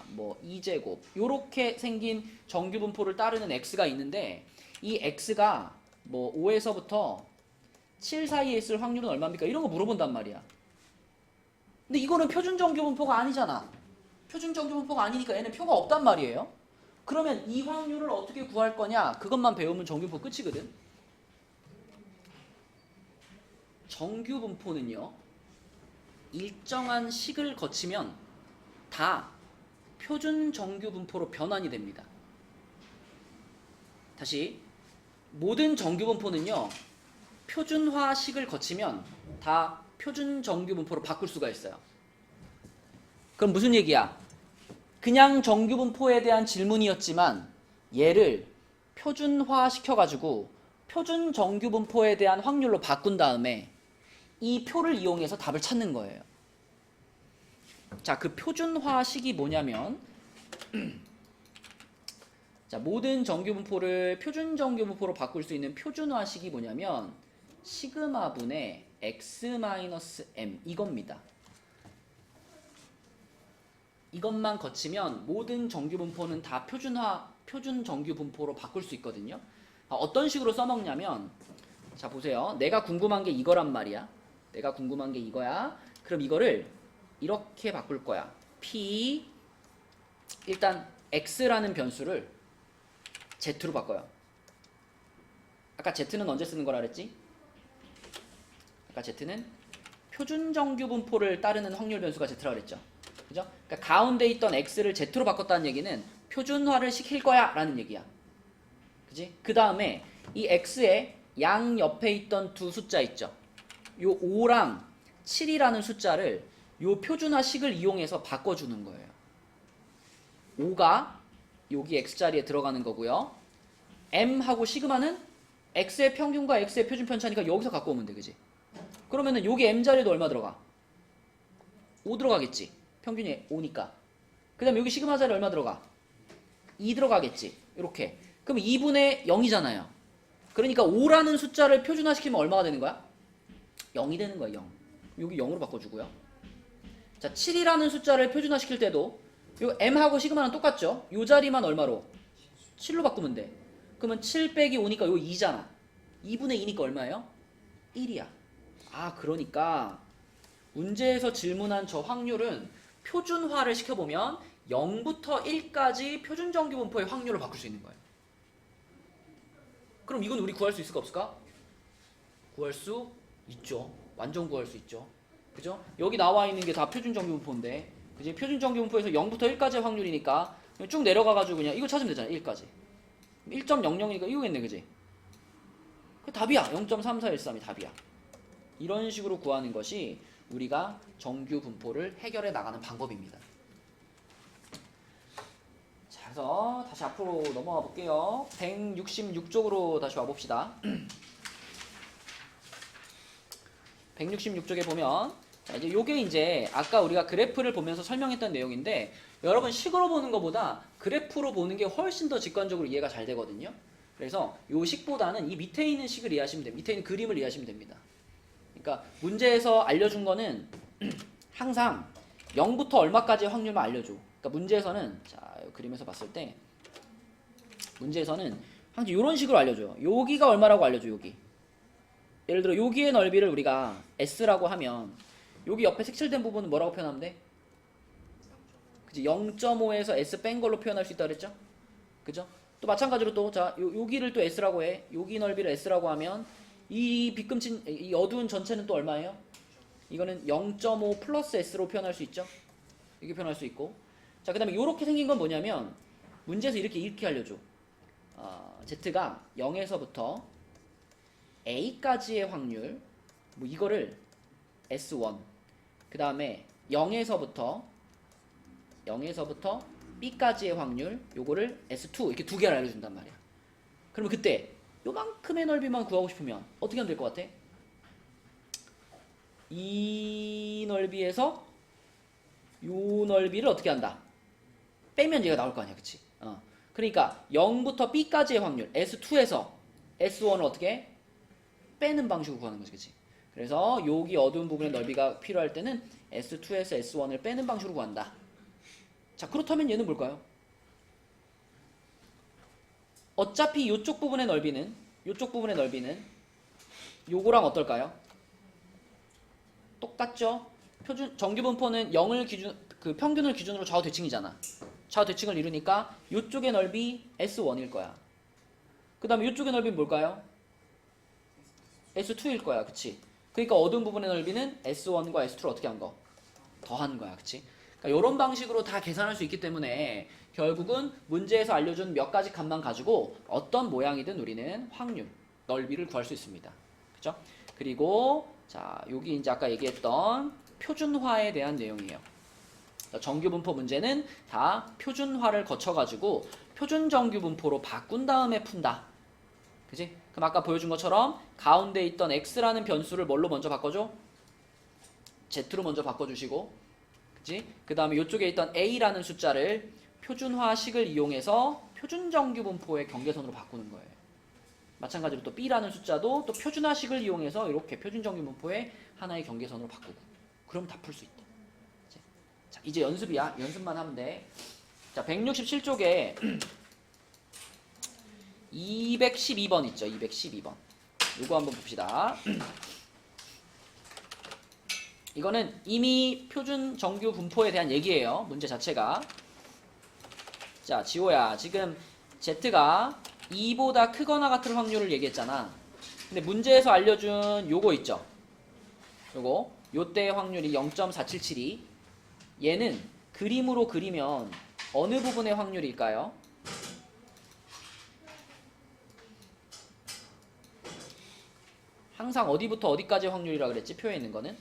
뭐 2제곱 요렇게 생긴 정규 분포를 따르는 x가 있는데 이 x가 뭐 5에서부터 7 사이에 있을 확률은 얼마입니까? 이런 거 물어본단 말이야. 근데 이거는 표준 정규 분포가 아니잖아. 표준 정규 분포가 아니니까 얘는 표가 없단 말이에요. 그러면 이 확률을 어떻게 구할 거냐? 그것만 배우면 정규 분포 끝이거든. 정규 분포는요. 일정한 식을 거치면 다 표준 정규 분포로 변환이 됩니다. 다시 모든 정규 분포는요. 표준화식을 거치면 다 표준 정규 분포로 바꿀 수가 있어요. 그럼 무슨 얘기야? 그냥 정규 분포에 대한 질문이었지만 얘를 표준화 시켜가지고 표준 정규 분포에 대한 확률로 바꾼 다음에 이 표를 이용해서 답을 찾는 거예요. 자, 그 표준화식이 뭐냐면 자, 모든 정규 분포를 표준 정규 분포로 바꿀 수 있는 표준화식이 뭐냐면 시그마분의 x-m 이겁니다. 이것만 거치면 모든 정규 분포는 다 표준 정규 분포로 바꿀 수 있거든요. 어떤 식으로 써먹냐면 자, 보세요. 내가 궁금한 게 이거란 말이야. 내가 궁금한 게 이거야. 그럼 이거를 이렇게 바꿀 거야. P 일단 X라는 변수를 Z로 바꿔요. 아까 Z는 언제 쓰는 거라 그랬지? 아까 Z는 표준 정규 분포를 따르는 확률 변수가 Z라고 그랬죠. 그죠? 그러니까 가운데 있던 X를 Z로 바꿨다는 얘기는 표준화를 시킬 거야 라는 얘기야. 그지? 그 다음에 이 X의 양 옆에 있던 두 숫자 있죠. 요 5랑 7이라는 숫자를 요 표준화식을 이용해서 바꿔주는 거예요. 5가 여기 X자리에 들어가는 거고요. M하고 시그마는 X의 평균과 X의 표준 편차니까 여기서 갖고 오면 돼. 그지? 그러면은 여기 M자리에도 얼마 들어가? 5 들어가겠지. 평균이 5니까. 그 다음에 여기 시그마 자리 얼마 들어가? 2 들어가겠지. 이렇게. 그럼 2분의 0이잖아요. 그러니까 5라는 숫자를 표준화시키면 얼마가 되는 거야? 0이 되는 거야. 0. 여기 0으로 바꿔주고요. 자, 7이라는 숫자를 표준화시킬 때도 요 M하고 시그마는 똑같죠? 요 자리만 얼마로? 7로 바꾸면 돼. 그러면 7 빼기 5니까 요 2잖아. 2분의 2니까 얼마예요? 1이야. 아, 그러니까 문제에서 질문한 저 확률은 표준화를 시켜보면 0부터 1까지 표준정규분포의 확률을 바꿀 수 있는 거예요. 그럼 이건 우리 구할 수 있을까 없을까? 구할 수 있죠. 완전 구할 수 있죠. 그죠? 여기 나와 있는 게 다 표준정규분포인데, 그지? 표준정규분포에서 0부터 1까지의 확률이니까 쭉 내려가가지고 그냥 이거 찾으면 되잖아. 1까지. 1.00이니까 이거겠네, 그지? 그 답이야. 0.3413이 답이야. 이런 식으로 구하는 것이 우리가 정규분포를 해결해 나가는 방법입니다. 자, 그래서 다시 앞으로 넘어가 볼게요. 166쪽으로 다시 와봅시다. 166쪽에 보면, 자, 이제 요게 이제 아까 우리가 그래프를 보면서 설명했던 내용인데, 여러분 식으로 보는 것보다 그래프로 보는 게 훨씬 더 직관적으로 이해가 잘 되거든요. 그래서 요 식보다는 이 밑에 있는 식을 이해하시면 됩니다. 밑에 있는 그림을 이해하시면 됩니다. 그러니까 문제에서 알려준 거는 항상 0부터 얼마까지의 확률만 알려줘. 그러니까 문제에서는, 자, 그림에서 봤을 때 문제에서는 항상 이런 식으로 알려줘요. 여기가 얼마라고 알려줘. 여기. 예를 들어 여기의 넓이를 우리가 S라고 하면 여기 옆에 색칠된 부분은 뭐라고 표현하면 돼? 그치? 0.5에서 S 뺀 걸로 표현할 수 있다 그랬죠? 그죠? 또 마찬가지로 또, 자, 여기를 또 S라고 해. 여기 넓이를 S라고 하면 이 빗금친, 이 어두운 전체는 또 얼마예요? 이거는 0.5 플러스 S로 표현할 수 있죠? 이렇게 표현할 수 있고. 자, 그 다음에 이렇게 생긴 건 뭐냐면, 문제에서 이렇게 알려줘. Z가 0에서부터 A까지의 확률, 뭐 이거를 S1, 그 다음에 0에서부터 B까지의 확률, 요거를 S2, 이렇게 두 개를 알려준단 말이야. 그러면 그때 요만큼의 넓이만 구하고 싶으면 어떻게 하면 될 것 같아? 이 넓이에서 요 넓이를 어떻게 한다? 빼면 얘가 나올 거 아니야, 그치? 그러니까 0부터 B까지의 확률, S2에서 S1을 어떻게 해? 빼는 방식으로 구하는 거지, 그치? 그래서 여기 어두운 부분의 넓이가 필요할 때는 S2에서 S1을 빼는 방식으로 구한다. 자, 그렇다면 얘는 뭘까요? 어차피 요쪽 부분의 넓이는 요거랑 어떨까요? 똑같죠? 정규분포는 0을 그 평균을 기준으로 좌우 대칭이잖아. 좌우 대칭을 이루니까 요쪽의 넓이 S1일 거야. 그 다음에 요쪽의 넓이는 뭘까요? S2일 거야, 그치? 그러니까 어두운 부분의 넓이는 S1과 S2를 어떻게 한 거? 더한 거야, 그치? 그러니까 이런 방식으로 다 계산할 수 있기 때문에 결국은 문제에서 알려준 몇 가지 값만 가지고 어떤 모양이든 우리는 확률, 넓이를 구할 수 있습니다. 그죠? 그리고 자, 여기 이제 아까 얘기했던 표준화에 대한 내용이에요. 정규분포 문제는 다 표준화를 거쳐가지고 표준정규분포로 바꾼 다음에 푼다. 그지? 그럼 아까 보여준 것처럼 가운데 있던 X라는 변수를 뭘로 먼저 바꿔줘? Z로 먼저 바꿔주시고, 그지? 그 다음에 이쪽에 있던 A라는 숫자를 표준화식을 이용해서 표준정규분포의 경계선으로 바꾸는 거예요. 마찬가지로 또 B라는 숫자도 또 표준화식을 이용해서 이렇게 표준정규분포의 하나의 경계선으로 바꾸고, 그럼 다 풀 수 있다. 자, 이제 연습이야. 연습만 하면 돼. 자, 167쪽에 212번 있죠. 212번. 요거 한번 봅시다. 이거는 이미 표준 정규 분포에 대한 얘기예요. 문제 자체가. 자, 지호야. 지금 Z가 2보다 크거나 같을 확률을 얘기했잖아. 근데 문제에서 알려준 요거 있죠. 요때의 확률이 0.477이 얘는 그림으로 그리면 어느 부분의 확률일까요? 항상 어디부터 어디까지 확률이라 그랬지? 표에 있는 거는?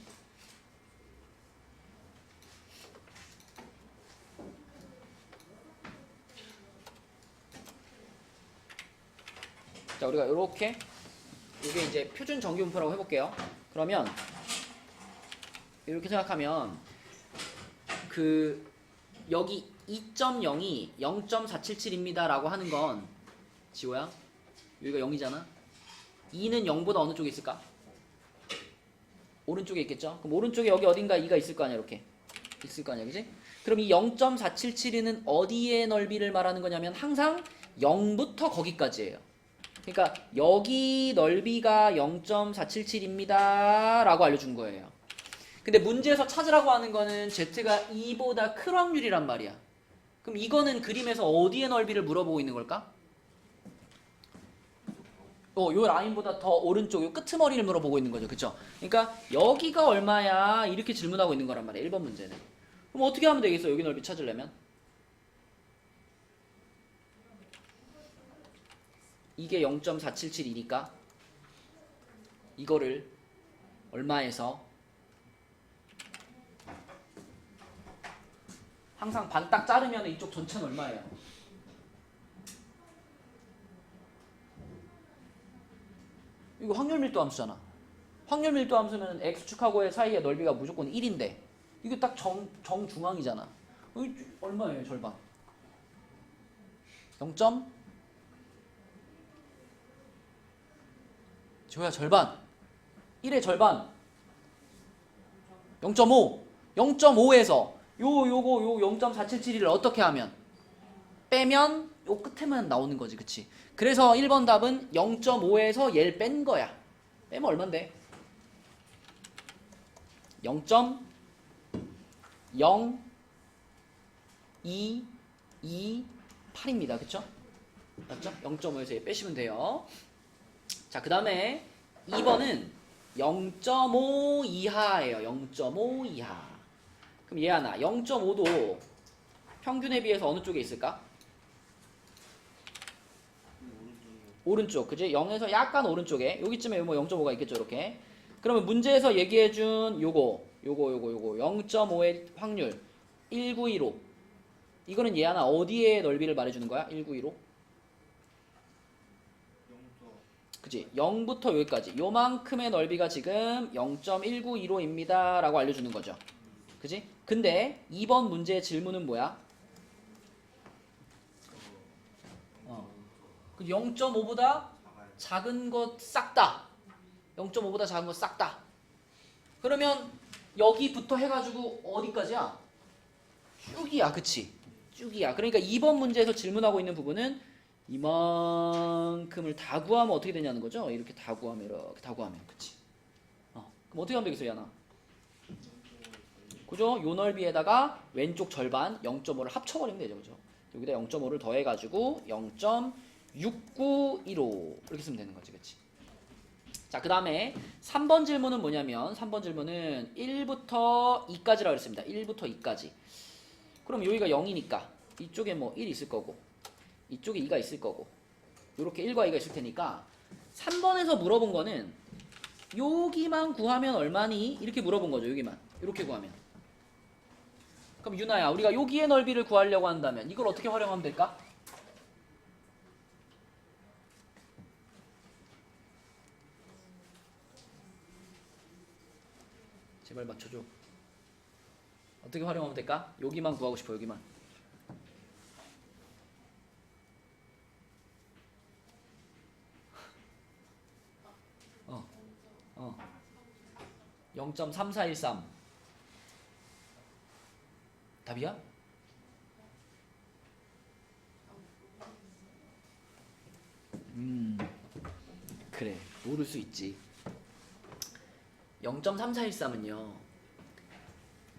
자, 우리가 이렇게 이게 이제 표준 정규 분포라고 해볼게요. 그러면 이렇게 생각하면 그 여기 2.0이 0.477입니다 라고 하는 건 지호야 여기가 0이잖아. 2는 0보다 어느 쪽에 있을까? 오른쪽에 있겠죠? 그럼 오른쪽에 여기 어딘가 2가 있을 거 아니야. 이렇게 있을 거 아니야. 그지? 그럼 이 0.477은 어디의 넓이를 말하는 거냐면 항상 0부터 거기까지예요. 그러니까 여기 넓이가 0.477입니다 라고 알려준 거예요. 근데 문제에서 찾으라고 하는 거는 Z가 2보다 클 확률이란 말이야. 그럼 이거는 그림에서 어디의 넓이를 물어보고 있는 걸까? 요 라인보다 더 오른쪽 요 끄트머리를 물어보고 있는 거죠. 그쵸? 그러니까 여기가 얼마야 이렇게 질문하고 있는 거란 말이야. 1번 문제는. 그럼 어떻게 하면 되겠어? 여기 넓이 찾으려면? 이게 0.477이니까 이거를 얼마에서 항상 반 딱 자르면 이쪽 전체는 얼마예요? 이거 확률 밀도 함수잖아. 확률 밀도 함수는 x축하고의 사이의 넓이가 무조건 1인데 이게 딱 정중앙이잖아. 얼마예요? 절반. 0. 저야 절반. 1의 절반. 0.5. 0.5에서 요거 0.477을 어떻게 하면 빼면 요 끝에만 나오는 거지. 그치? 그래서 1번 답은 0.5에서 얘를 뺀 거야. 빼면 얼만데? 0.0228입니다. 그쵸? 맞죠? 0.5에서 얘 빼시면 돼요. 자, 그 다음에 2번은 0.5 이하예요. 0.5 이하. 그럼 얘 하나 0.5도 평균에 비해서 어느 쪽에 있을까? 오른쪽. 그지? 0에서 약간 오른쪽에 여기쯤에 뭐 0.5가 있겠죠. 이렇게. 그러면 문제에서 얘기해준 요거 0.5의 확률 1915. 이거는 얘 하나 어디에 넓이를 말해주는 거야? 1915. 그지? 0부터 여기까지 요만큼의 넓이가 지금 0.1915입니다 라고 알려주는 거죠. 그지? 근데 2번 문제의 질문은 뭐야? 0.5보다 작은 것 싹 다. 0.5보다 작은 것 싹 다. 그러면 여기부터 해가지고 어디까지야? 쭉이야. 그치? 쭉이야. 그러니까 2번 문제에서 질문하고 있는 부분은 이만큼을 다 구하면 어떻게 되냐는 거죠. 이렇게 다 구하면 이렇게 다 구하면. 그치? 그럼 어떻게 하면 되겠어 야나? 그죠? 요 넓이에다가 왼쪽 절반 0.5를 합쳐버리면 되죠. 그죠? 여기다 0.5를 더해가지고 0.6915 이렇게 쓰면 되는 거지. 그치? 자, 그 다음에 3번 질문은 뭐냐면 3번 질문은 1부터 2까지라고 그랬습니다. 1부터 2까지. 그럼 여기가 0이니까 이쪽에 뭐 1 있을 거고 이쪽에 2가 있을 거고 요렇게 1과 2가 있을 테니까 3번에서 물어본 거는 여기만 구하면 얼마니? 이렇게 물어본 거죠. 여기만. 이렇게 구하면. 그럼 유나야 우리가 여기의 넓이를 구하려고 한다면 이걸 어떻게 활용하면 될까? 제발 맞춰줘. 어떻게 활용하면 될까? 여기만 구하고 싶어. 여기만. 0.3413 답이야? 그래 모를 수 있지. 0.3413은요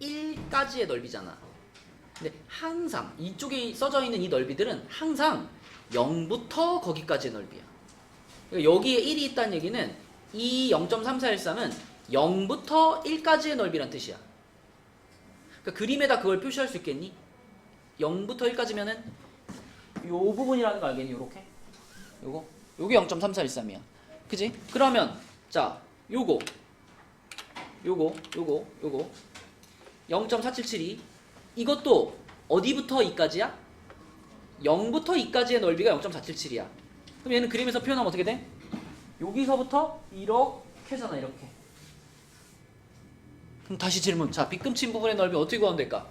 1까지의 넓이잖아. 근데 항상 이쪽에 써져 있는 이 넓이들은 항상 0부터 거기까지의 넓이야. 그러니까 여기에 1이 있다는 얘기는 이 0.3413은 0부터 1까지의 넓이란 뜻이야. 그러니까 그림에다 그걸 표시할 수 있겠니? 0부터 1까지면은 요 부분이라는 거 알겠니? 요렇게. 요게 0.3413이야. 그지? 그러면 자, 요거 0.4772 이것도 어디부터 2까지야? 0부터 2까지의 넓이가 0.477이야. 그럼 얘는 그림에서 표현하면 어떻게 돼? 여기서부터 이렇게잖아, 이렇게. 그럼 다시 질문. 자, 빗금친 부분의 넓이 어떻게 구하면 될까?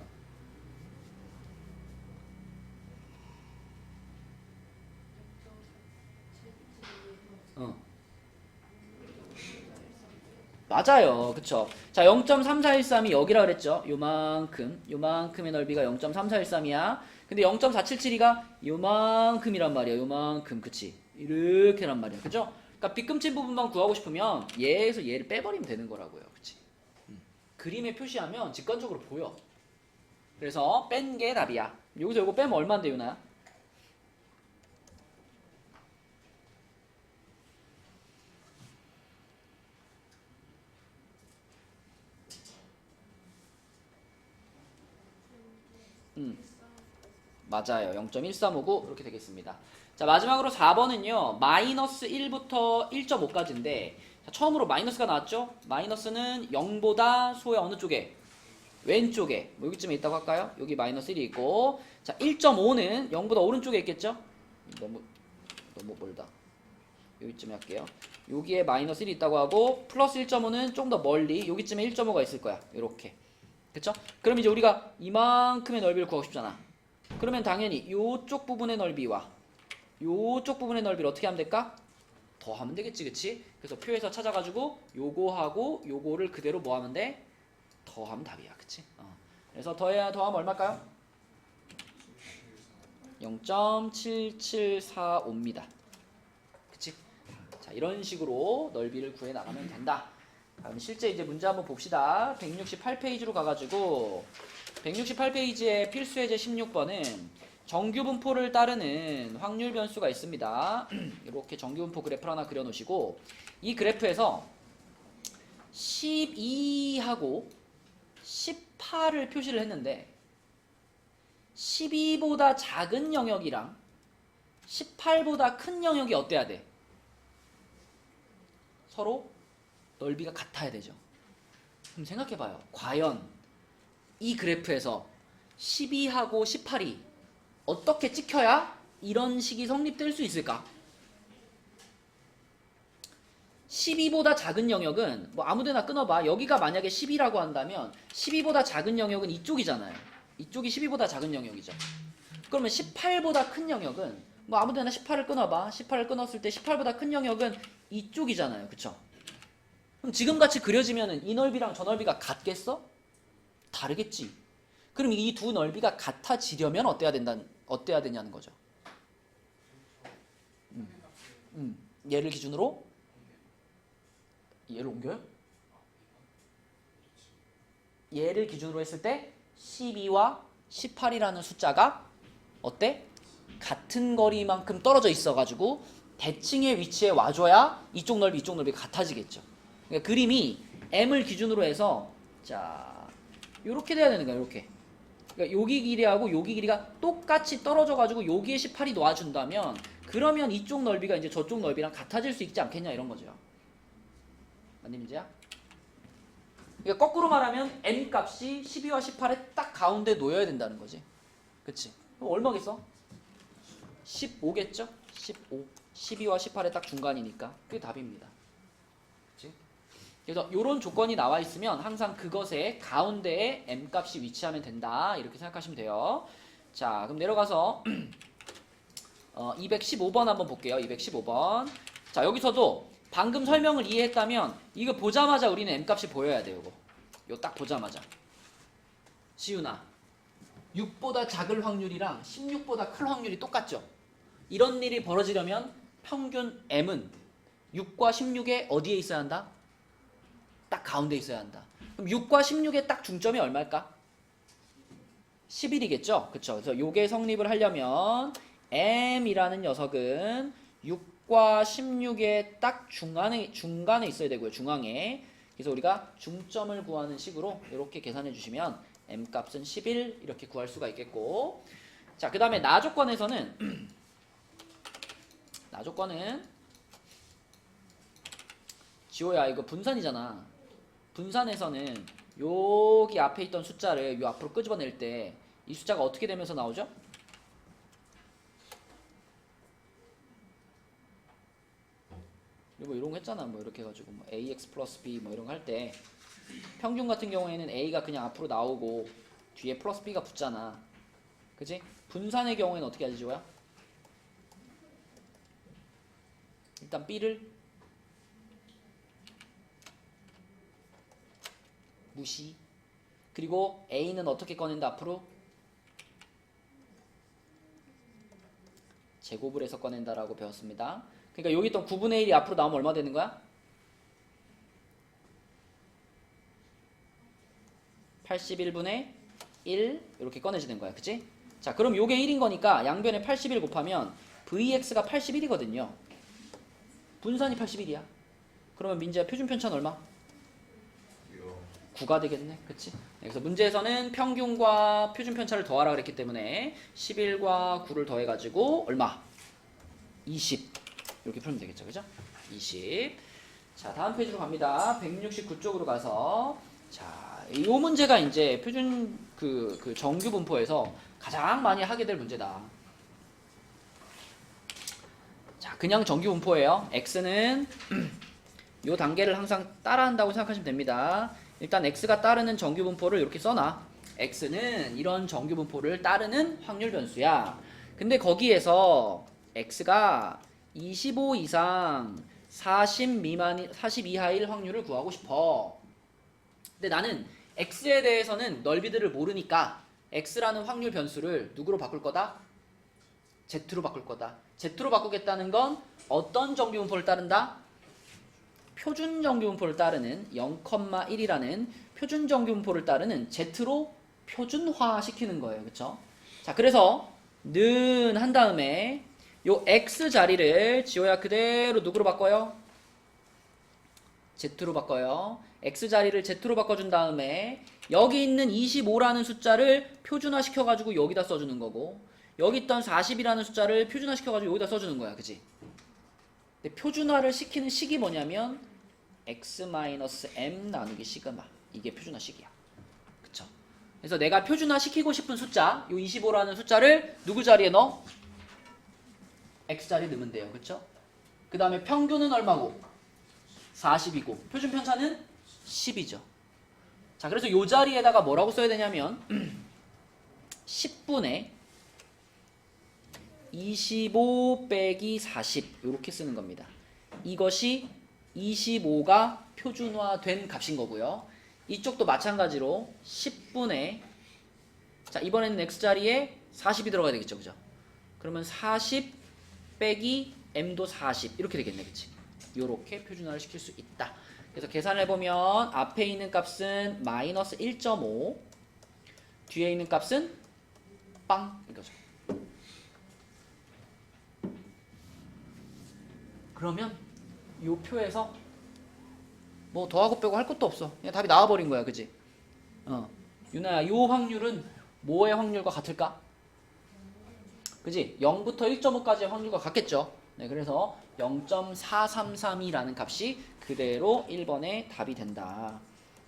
맞아요. 그쵸? 자, 0.3413이 여기라 그랬죠? 요만큼의 넓이가 0.3413이야. 근데 0.477이가 요만큼이란 말이야. 요만큼. 그치? 이렇게란 말이야. 그죠? 그러니까 빗금친 부분만 구하고 싶으면 얘에서 얘를 빼버리면 되는 거라고요. 그치? 그림에 표시하면 직관적으로 보여. 그래서 뺀 게 답이야. 여기서 이거 빼면 얼마인데, 유나야? 맞아요. 0.1359 이렇게 되겠습니다. 자, 마지막으로 4번은요. 마이너스 1부터 1.5까지인데 처음으로 마이너스가 나왔죠? 마이너스는 0보다 소의 어느 쪽에? 왼쪽에. 뭐 여기쯤에 있다고 할까요? 여기 마이너스 1이 있고 자, 1.5는 0보다 오른쪽에 있겠죠? 너무 멀다. 여기쯤에 할게요. 여기에 마이너스 1이 있다고 하고 플러스 1.5는 좀 더 멀리 여기쯤에 1.5가 있을 거야. 이렇게. 그쵸? 그럼 이제 우리가 이만큼의 넓이를 구하고 싶잖아. 그러면 당연히 요쪽 부분의 넓이와 요쪽 부분의 넓이를 어떻게 하면 될까? 더하면 되겠지, 그치? 그래서 표에서 찾아가지고 요거하고 요거를 그대로 뭐 하면 돼? 더하면 답이야, 그치? 그래서 더하면 얼마일까요? 0.7745입니다. 그치? 자, 이런 식으로 넓이를 구해 나가면 된다. 그럼 실제 이제 문제 한번 봅시다. 168페이지로 가가지고 168페이지의 필수예제 16번은 정규분포를 따르는 확률 변수가 있습니다. 이렇게 정규분포 그래프를 하나 그려놓으시고 이 그래프에서 12하고 18을 표시를 했는데 12보다 작은 영역이랑 18보다 큰 영역이 어때야 돼? 서로 넓이가 같아야 되죠. 그럼 생각해봐요. 과연 이 그래프에서 12하고 18이 어떻게 찍혀야 이런 식이 성립될 수 있을까? 12보다 작은 영역은 뭐 아무데나 끊어봐. 여기가 만약에 10이라고 한다면 12보다 작은 영역은 이쪽이잖아요. 이쪽이 12보다 작은 영역이죠. 그러면 18보다 큰 영역은 뭐 아무데나 18을 끊어봐. 18을 끊었을 때 18보다 큰 영역은 이쪽이잖아요. 그쵸? 그럼 지금같이 그려지면은 이 넓이랑 저 넓이가 같겠어? 다르겠지. 그럼 이 두 넓이가 같아지려면 어때야 되냐는 거죠. 얘를 기준으로 얘를 옮겨요? 얘를 기준으로 했을 때 12와 18이라는 숫자가 어때? 같은 거리만큼 떨어져 있어가지고 대칭의 위치에 와줘야 이쪽 넓이가 같아지겠죠. 그러니까 그림이 m을 기준으로 해서 자 요렇게 돼야 되는 거야. 요렇게. 그러니까 여기 길이하고 여기 길이가 똑같이 떨어져가지고 여기에 18이 놓아준다면 그러면 이쪽 넓이가 이제 저쪽 넓이랑 같아질 수 있지 않겠냐 이런 거죠. 맞니 문제야? 그러니까 거꾸로 말하면 m 값이 12와 18의 딱 가운데 놓여야 된다는 거지. 그치? 그럼 얼마겠어? 15겠죠? 15. 12와 18의 딱 중간이니까 그게 답입니다. 그치? 그래서 이런 조건이 나와 있으면 항상 그것의 가운데에 m 값이 위치하면 된다. 이렇게 생각하시면 돼요. 자, 그럼 내려가서 215번 한번 볼게요. 215번. 자, 여기서도 방금 설명을 이해했다면 이거 보자마자 우리는 m 값이 보여야 돼요. 이거 딱 보자마자. 시윤아, 6보다 작을 확률이랑 16보다 클 확률이 똑같죠? 이런 일이 벌어지려면 평균 m은 6과 16에 어디에 있어야 한다? 딱 가운데 있어야 한다. 그럼 6과 16의 딱 중점이 얼마일까? 11이겠죠? 그쵸? 그래서 요게 성립을 하려면 m이라는 녀석은 6과 16의 딱 중간에 있어야 되고요. 중앙에. 그래서 우리가 중점을 구하는 식으로 이렇게 계산해 주시면 m 값은 11 이렇게 구할 수가 있겠고, 자, 그 다음에 나 조건에서는 나 조건은 지호야 이거 분산이잖아. 분산에서는 여기 앞에 있던 숫자를 요 앞으로 끄집어낼 때 이 숫자가 어떻게 되면서 나오죠? 뭐 이런 거 했잖아. 뭐 이렇게 해가지고 뭐 ax 플러스 b 뭐 이런 거 할 때 평균 같은 경우에는 a가 그냥 앞으로 나오고 뒤에 플러스 b가 붙잖아. 그치? 분산의 경우에는 어떻게 하지, 지호야? 일단 b를 무시. 그리고 a는 어떻게 꺼낸다 앞으로? 제곱을 해서 꺼낸다라고 배웠습니다. 그러니까 여기 있던 9분의 1이 앞으로 나오면 얼마 되는 거야? 81분의 1 이렇게 꺼내지는 거야. 그치? 자, 그럼 요게 1인 거니까 양변에 81 곱하면 vx가 81이거든요. 분산이 81이야. 그러면 민재야 표준 편차는 얼마? 9가 되겠네. 그치? 네, 그래서 문제에서는 평균과 표준 편차를 더하라 그랬기 때문에 11과 9를 더해가지고 얼마? 20 이렇게 풀면 되겠죠. 그죠? 20. 자, 다음 페이지로 갑니다. 169쪽으로 가서, 자, 이 문제가 이제 표준 그 정규 분포에서 가장 많이 하게 될 문제다. 자, 그냥 정규 분포예요. x는 요 단계를 항상 따라한다고 생각하시면 됩니다. 일단 x가 따르는 정규 분포를 이렇게 써놔. x는 이런 정규 분포를 따르는 확률 변수야. 근데 거기에서 x가 25 이상 40 이하일 확률을 구하고 싶어. 근데 나는 x에 대해서는 넓이들을 모르니까 x라는 확률 변수를 누구로 바꿀 거다? z로 바꿀 거다. z로 바꾸겠다는 건 어떤 정규 분포를 따른다? 표준 정규 분포를 따르는 0,1이라는 표준 정규 분포를 따르는 z로 표준화 시키는 거예요. 그쵸? 자, 그래서 는 한 다음에 요 x 자리를 지호야 그대로 누구로 바꿔요? z로 바꿔요. x 자리를 z로 바꿔준 다음에 여기 있는 25라는 숫자를 표준화 시켜가지고 여기다 써주는 거고, 여기 있던 40이라는 숫자를 표준화 시켜가지고 여기다 써주는 거야. 그치? 근데 표준화를 시키는 식이 뭐냐면 x-m 나누기 시그마. 이게 표준화 식이야. 그쵸? 그래서 내가 표준화 시키고 싶은 숫자, 요 25라는 숫자를 누구 자리에 넣어? x 자리에 넣으면 돼요. 그쵸? 그 다음에 평균은 얼마고? 40이고 표준 편차는 10이죠. 자, 그래서 요 자리에다가 뭐라고 써야 되냐면 10분의 25 빼기 40 이렇게 쓰는 겁니다. 이것이 25가 표준화된 값인 거고요. 이쪽도 마찬가지로 10분의, 자, 이번에는 x자리에 40이 들어가야 되겠죠. 그죠? 그러면 40 빼기 m도 40 이렇게 되겠네. 그치? 요렇게 표준화를 시킬 수 있다. 그래서 계산을 해보면 앞에 있는 값은 마이너스 1.5, 뒤에 있는 값은 빵 이거죠. 그러면 요 표에서 뭐 더하고 빼고 할 것도 없어. 그냥 답이 나와버린 거야. 그치? 유나야, 요 확률은 뭐의 확률과 같을까? 그지? 0부터 1.5까지의 확률과 같겠죠. 네, 그래서 0.4332라는 값이 그대로 1번의 답이 된다.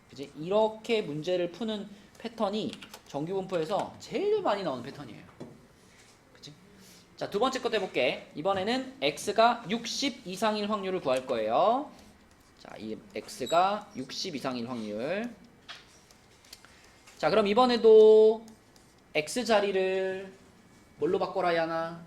그지? 이렇게 문제를 푸는 패턴이 정규분포에서 제일 많이 나오는 패턴이에요. 그지? 자, 두 번째 것도 해볼게. 이번에는 x가 60 이상일 확률을 구할 거예요. 자, 이 x가 60 이상일 확률. 자, 그럼 이번에도 x 자리를 뭘로 바꿔라, 야나?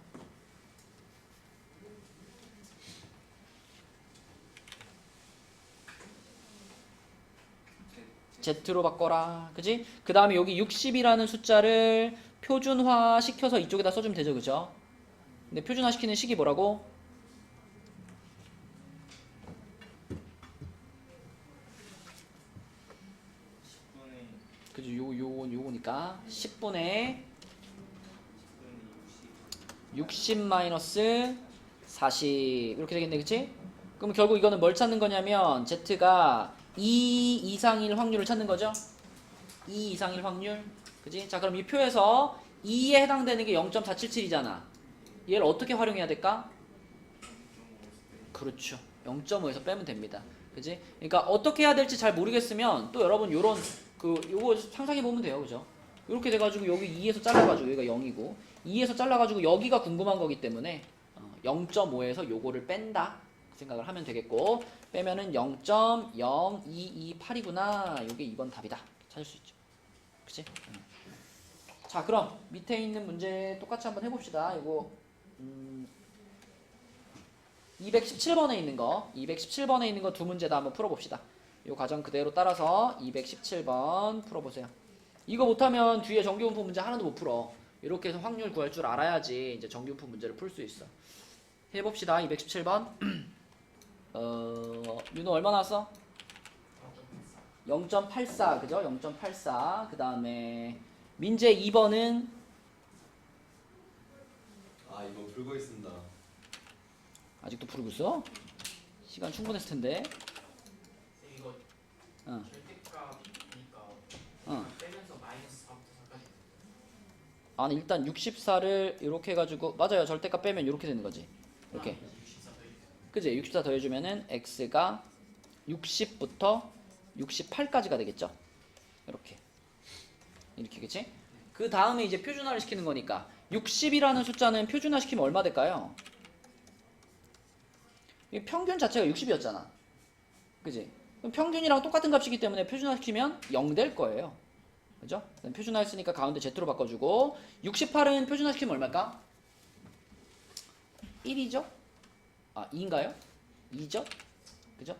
Z로 바꿔라. 그지? 그 다음에 여기 60이라는 숫자를 표준화 시켜서 이쪽에다 써주면 되죠. 그죠? 근데 표준화 시키는 식이 뭐라고? 그죠? 요거니까 10분의 60 마이너스 40 이렇게 되겠네, 그치? 그럼 결국 이거는 뭘 찾는 거냐면 Z가 2 이상일 확률을 찾는 거죠? 2 이상일 확률, 그치? 자, 그럼 이 표에서 2에 해당되는 게 0.477이잖아. 얘를 어떻게 활용해야 될까? 그렇죠. 0.5에서 빼면 됩니다. 그지? 그러니까 어떻게 해야 될지 잘 모르겠으면 또 여러분 요런 요거 상상해 보면 돼요. 그죠? 이렇게 돼가지고 여기 2에서 잘라가지고 여기가 0이고 2에서 잘라가지고 여기가 궁금한 거기 때문에 0.5에서 요거를 뺀다 생각을 하면 되겠고 빼면은 0.0228이구나. 요게 2번 답이다. 찾을 수 있죠. 그치? 자, 그럼 밑에 있는 문제 똑같이 한번 해봅시다. 이거 217번에 있는 거 217번에 있는 거 두 문제 다 한번 풀어봅시다. 이 과정 그대로 따라서 217번 풀어보세요. 이거 못하면 뒤에 정규분포 문제 하나도 못 풀어. 이렇게 해서 확률 구할 줄 알아야지 이제 정규분포 문제를 풀 수 있어. 해봅시다. 217번 윤호 얼마 나왔어? 0.84 그죠? 0.84 그 다음에 민재 2번은 아 이거 풀고 있습니다. 아직도 풀고 있어? 시간 충분했을 텐데. 이거 절대값이니까 빼면서 마이너스 4부터 4까지. 아니 일단 64를 이렇게 해가지고 맞아요. 절대값 빼면 이렇게 되는 거지. 이렇게. 64 더해주세요. 그지? 64 더해주면은 x가 60부터 68까지가 되겠죠. 이렇게. 이렇게 그치? 그 다음에 이제 표준화를 시키는 거니까 60이라는 숫자는 표준화 시키면 얼마 될까요? 이 평균 자체가 60이었잖아. 그지? 그럼 평균이랑 똑같은 값이기 때문에 표준화 시키면 0 될 거예요. 그죠? 표준화 했으니까 가운데 Z로 바꿔주고 68은 표준화 시키면 얼마일까? 1이죠? 아 2인가요? 2죠? 그죠?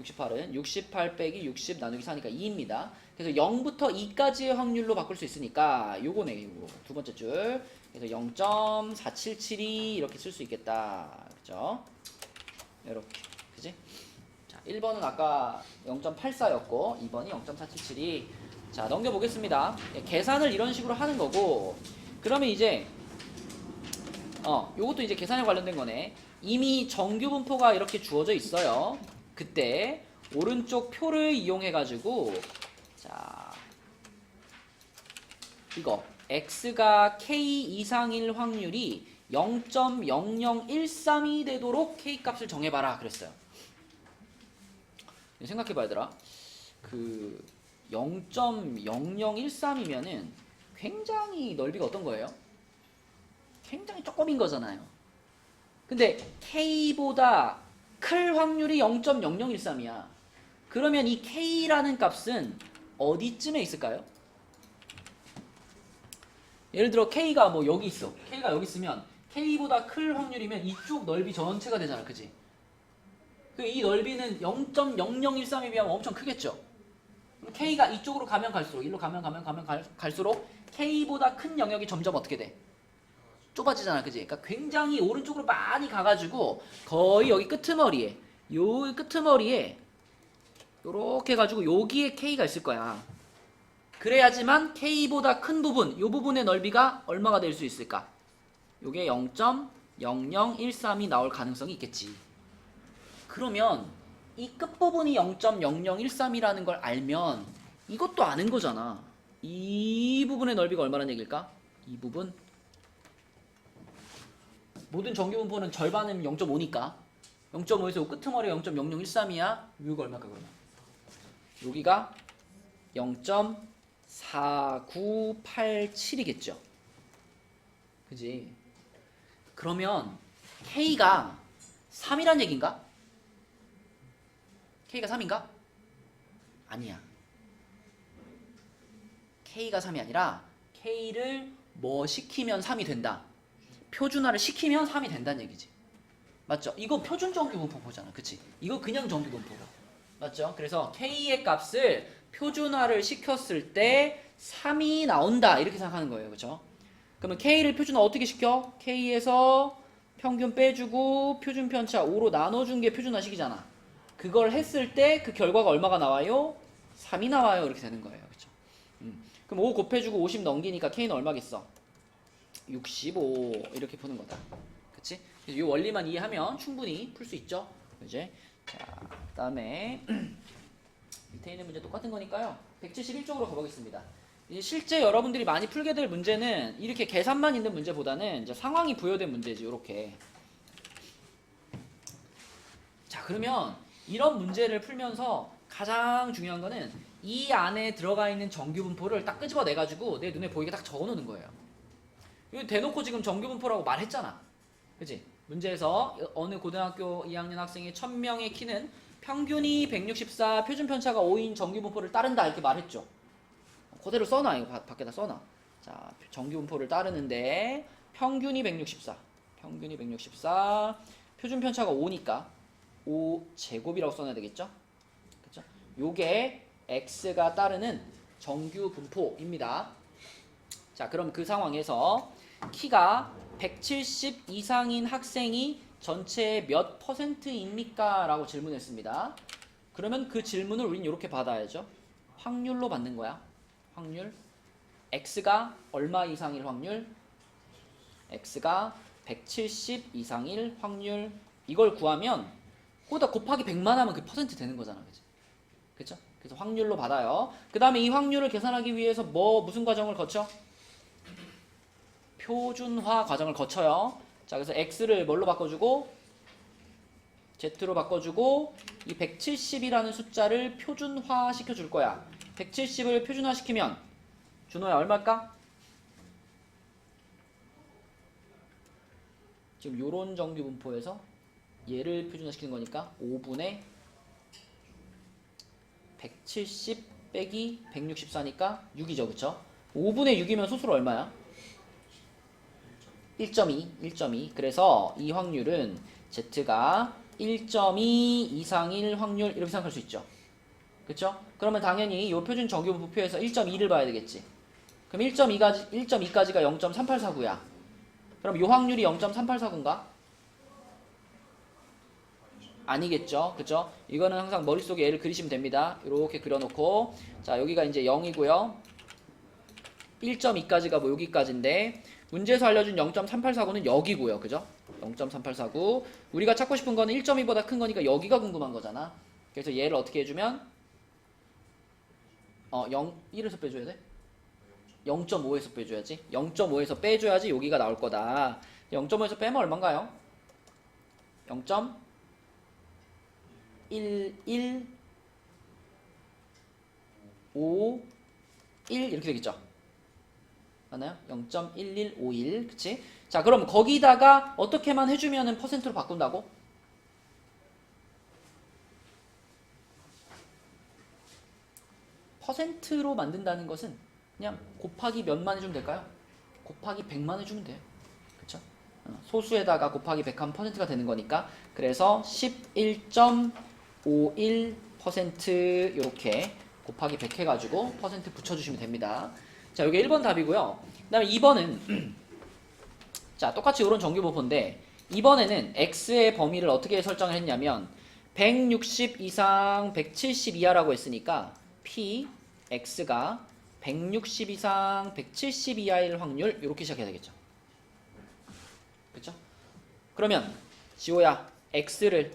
68은 68 빼기 60 나누기 4니까 2입니다. 그래서 0부터 2까지의 확률로 바꿀 수 있으니까 요거네. 요거. 두 번째 줄. 그래서 0.477이 이렇게 쓸 수 있겠다. 그죠? 이렇게. 그지? 자, 1번은 아까 0.84였고 2번이 0.477이. 자, 넘겨보겠습니다. 계산을 이런 식으로 하는 거고 그러면 이제 요것도 이제 계산에 관련된 거네. 이미 정규 분포가 이렇게 주어져 있어요. 그때 오른쪽 표를 이용해 가지고 자 이거 x가 k 이상일 확률이 0.0013이 되도록 k 값을 정해봐라 그랬어요. 생각해봐 얘들아. 그 0.0013이면은 굉장히 넓이가 어떤 거예요? 굉장히 조금인 거잖아요. 근데 k보다 클 확률이 0.0013이야. 그러면 이 k라는 값은 어디쯤에 있을까요? 예를 들어 k가 뭐 여기 있어. k가 여기 있으면 k보다 클 확률이면 이쪽 넓이 전체가 되잖아. 그지? 이 넓이는 0.0013에 비하면 엄청 크겠죠? 그럼 k가 이쪽으로 가면 갈수록 일로 가면 갈수록 k보다 큰 영역이 점점 어떻게 돼? 좁아지잖아. 그지? 그러니까 굉장히 오른쪽으로 많이 가가지고 거의 여기 끄트머리에 요 끄트머리에 요렇게 해가지고 여기에 k가 있을 거야. 그래야지만 k보다 큰 부분 요 부분의 넓이가 얼마가 될 수 있을까? 요게 0.0013이 나올 가능성이 있겠지. 그러면 이 끝부분이 0.0013이라는 걸 알면 이것도 아는 거잖아. 이 부분의 넓이가 얼마나 얘기일까? 이 부분 모든 정규분포는 절반은 0.5니까 0.5에서 끄트머리가 0.0013이야. 여기가 얼마일까 그러면? 여기가 0.4987이겠죠. 그지? 그러면 K가 3이란 얘기인가? K가 3인가? 아니야. K가 3이 아니라 K를 뭐 시키면 3이 된다. 표준화를 시키면 3이 된다는 얘기지. 맞죠? 이거 표준 정규분포잖아. 그치? 이거 그냥 정규분포고. 맞죠? 그래서 K의 값을 표준화를 시켰을 때 3이 나온다. 이렇게 생각하는 거예요. 그쵸? 그러면 K를 표준화 어떻게 시켜? K에서 평균 빼주고 표준 편차 5로 나눠준 게 표준화식이잖아. 그걸 했을 때 그 결과가 얼마가 나와요? 3이 나와요. 이렇게 되는 거예요. 그쵸? 그럼 5 곱해주고 50 넘기니까 K는 얼마겠어? 65 이렇게 푸는 거다. 그치? 이 원리만 이해하면 충분히 풀 수 있죠. 이제 자, 그다음에 밑에 있는 문제 똑같은 거니까요. 171쪽으로 가보겠습니다. 이제 실제 여러분들이 많이 풀게 될 문제는 이렇게 계산만 있는 문제보다는 이제 상황이 부여된 문제지. 이렇게. 자, 그러면 이런 문제를 풀면서 가장 중요한 거는 이 안에 들어가 있는 정규 분포를 딱 끄집어내 가지고 내 눈에 보이게 딱 적어 놓는 거예요. 이거 대놓고 지금 정규 분포라고 말했잖아. 그치? 문제에서 어느 고등학교 2학년 학생의 1000명의 키는 평균이 164, 표준 편차가 5인 정규 분포를 따른다 이렇게 말했죠. 그대로 써놔. 이거 밖에다 써놔. 자, 정규 분포를 따르는데 평균이 164, 평균이 164, 표준 편차가 5니까 5제곱이라고 써놔야 되겠죠? 그쵸? 요게 x가 따르는 정규 분포입니다. 자, 그럼 그 상황에서 키가 170 이상인 학생이 전체의 몇 %입니까? 라고 질문했습니다. 그러면 그 질문을 우린 이렇게 받아야죠. 확률로 받는 거야. 확률. x가 얼마 이상일 확률? x가 170 이상일 확률. 이걸 구하면 거기다 곱하기 100만 하면 그 퍼센트 되는 거잖아. 그치? 그쵸? 그래서 확률로 받아요. 그 다음에 이 확률을 계산하기 위해서 무슨 과정을 거쳐? 표준화 과정을 거쳐요. 자, 그래서 x를 뭘로 바꿔주고 z로 바꿔주고 이 170이라는 숫자를 표준화 시켜줄 거야. 170을 표준화 시키면 준호야 얼마일까? 지금 요런 정규 분포에서 얘를 표준화 시키는 거니까 5분의 170 빼기 164니까 6이죠. 그쵸? 5분의 6이면 소수로 얼마야? 1.2. 그래서 이 확률은 Z가 1.2 이상일 확률 이렇게 생각할 수 있죠. 그쵸? 그러면 당연히 이 표준 정규 분포에서 1.2를 봐야 되겠지. 그럼 1.2까지가 0.3849야. 그럼 이 확률이 0.3849인가? 아니겠죠. 그쵸? 이거는 항상 머릿속에 얘를 그리시면 됩니다. 이렇게 그려놓고 자, 여기가 이제 0이고요. 1.2까지가 뭐 여기까지인데 문제에서 알려준 0.3849는 여기고요. 그죠? 0.3849. 우리가 찾고 싶은 거는 1.2보다 큰 거니까 여기가 궁금한 거잖아. 그래서 얘를 어떻게 해주면 1에서 빼줘야 돼? 0.5에서 빼줘야지. 0.5에서 빼줘야지 여기가 나올 거다. 0.5에서 빼면 얼마인가요? 0.115 1 이렇게 되겠죠. 맞나요? 0.1151 그치? 자, 그럼 거기다가 어떻게만 해주면은 퍼센트로 바꾼다고? 퍼센트로 만든다는 것은 그냥 곱하기 몇만 해주면 될까요? 곱하기 100만 해주면 돼요. 그쵸? 소수에다가 곱하기 100 하면 퍼센트가 되는 거니까 그래서 11.51% 이렇게 곱하기 100 해가지고 퍼센트 붙여주시면 됩니다. 자, 여기 1번 답이고요. 그 다음에 2번은 자, 똑같이 이런 정규 분포인데 이번에는 x의 범위를 어떻게 설정을 했냐면 160 이상 170 이하라고 했으니까 p x가 160 이상 170 이하일 확률 이렇게 시작해야 되겠죠. 그렇죠? 그러면 지호야 x를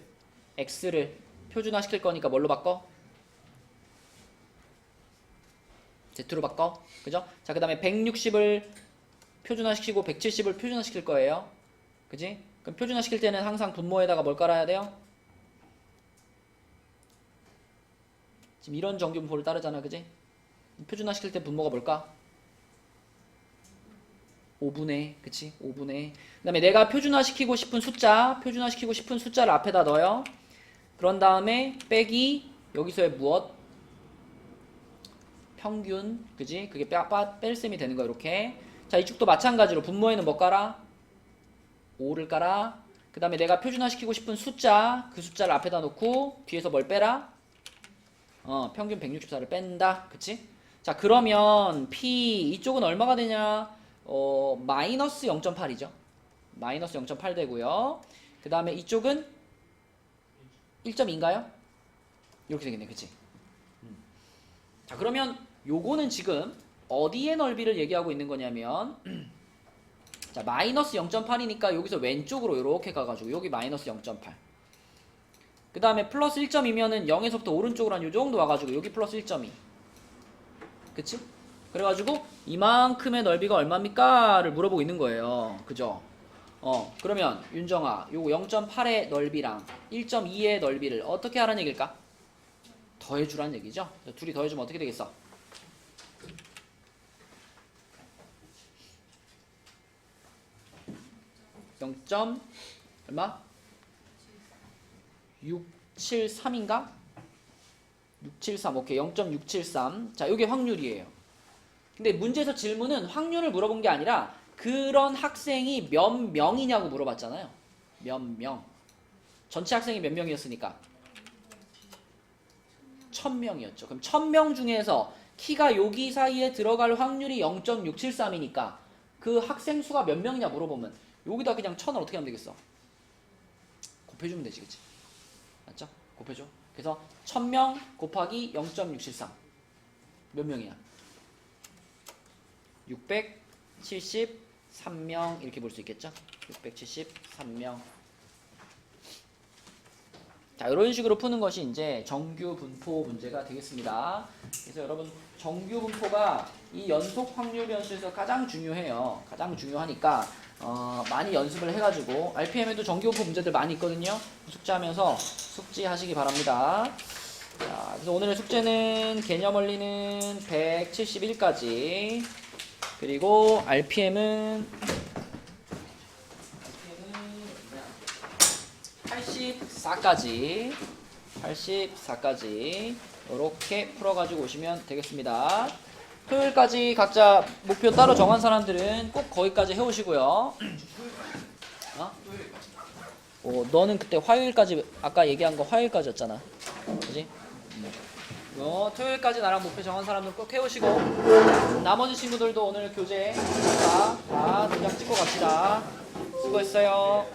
표준화 시킬 거니까 뭘로 바꿔? z로 바꿔. 그죠? 자, 그 다음에 160을 표준화 시키고 170을 표준화 시킬 거예요. 그지? 그럼 표준화 시킬 때는 항상 분모에다가 뭘 깔아야 돼요? 지금 이런 정규 분포를 따르잖아. 그지? 표준화 시킬 때 분모가 뭘까? 5분의, 그치? 5분의. 그 다음에 내가 표준화 시키고 싶은 숫자를 앞에다 넣어요. 그런 다음에 빼기, 여기서의 무엇? 평균, 그지? 그게 뺄셈이 되는 거야, 이렇게. 자, 이쪽도 마찬가지로 분모에는 뭐 깔아? 5를 깔아. 그 다음에 내가 표준화 시키고 싶은 숫자, 그 숫자를 앞에다 놓고 뒤에서 뭘 빼라? 평균 164를 뺀다. 그치? 자, 그러면 P 이쪽은 얼마가 되냐? 마이너스 0.8이죠. 마이너스 0.8 되고요. 그 다음에 이쪽은 1.2인가요? 이렇게 되겠네. 그치? 자, 그러면 요거는 지금 어디의 넓이를 얘기하고 있는 거냐면 자, 마이너스 0.8이니까 여기서 왼쪽으로 이렇게 가가지고 여기 마이너스 0.8. 그 다음에 플러스 1.2면은 0에서부터 오른쪽으로 한 요 정도 와가지고 여기 플러스 1.2. 그치? 그래가지고 이만큼의 넓이가 얼마입니까?를 물어보고 있는 거예요. 그죠? 그러면 윤정아, 요거 0.8의 넓이랑 1.2의 넓이를 어떻게 하라는 얘기일까? 더해주라는 얘기죠. 둘이 더해주면 어떻게 되겠어? 0. 얼마? 673인가? 673. 오케이. 0.673. 자, 요게 확률이에요. 근데 문제에서 질문은 확률을 물어본 게 아니라 그런 학생이 몇 명이냐고 물어봤잖아요. 몇 명. 전체 학생이 몇 명이었으니까 1000명이었죠. 그럼 1000명 중에서 키가 여기 사이에 들어갈 확률이 0.673이니까 그 학생 수가 몇 명이냐 물어보면 여기다 그냥 1000을 어떻게 하면 되겠어? 곱해주면 되지, 그치? 맞죠? 곱해줘. 그래서 1000명 곱하기 0.673 몇 명이야? 673명 이렇게 볼 수 있겠죠? 673명. 자, 이런 식으로 푸는 것이 이제 정규 분포 문제가 되겠습니다. 그래서 여러분 정규 분포가 이 연속 확률 변수에서 가장 중요해요. 가장 중요하니까 많이 연습을 해가지고 RPM에도 정규 분포 문제들 많이 있거든요. 숙제하면서 숙지하시기 바랍니다. 자, 그래서 오늘의 숙제는 개념 원리는 171까지 그리고 RPM은 84까지 이렇게 풀어가지고 오시면 되겠습니다. 토요일까지 각자 목표 따로 정한 사람들은 꼭 거기까지 해오시고요. 너는 그때 화요일까지 아까 얘기한 거 화요일까지였잖아. 그지? 토요일까지 나랑 목표 정한 사람들 꼭 해오시고 나머지 친구들도 오늘 교재 다 도장 찍고 갑시다. 수고했어요.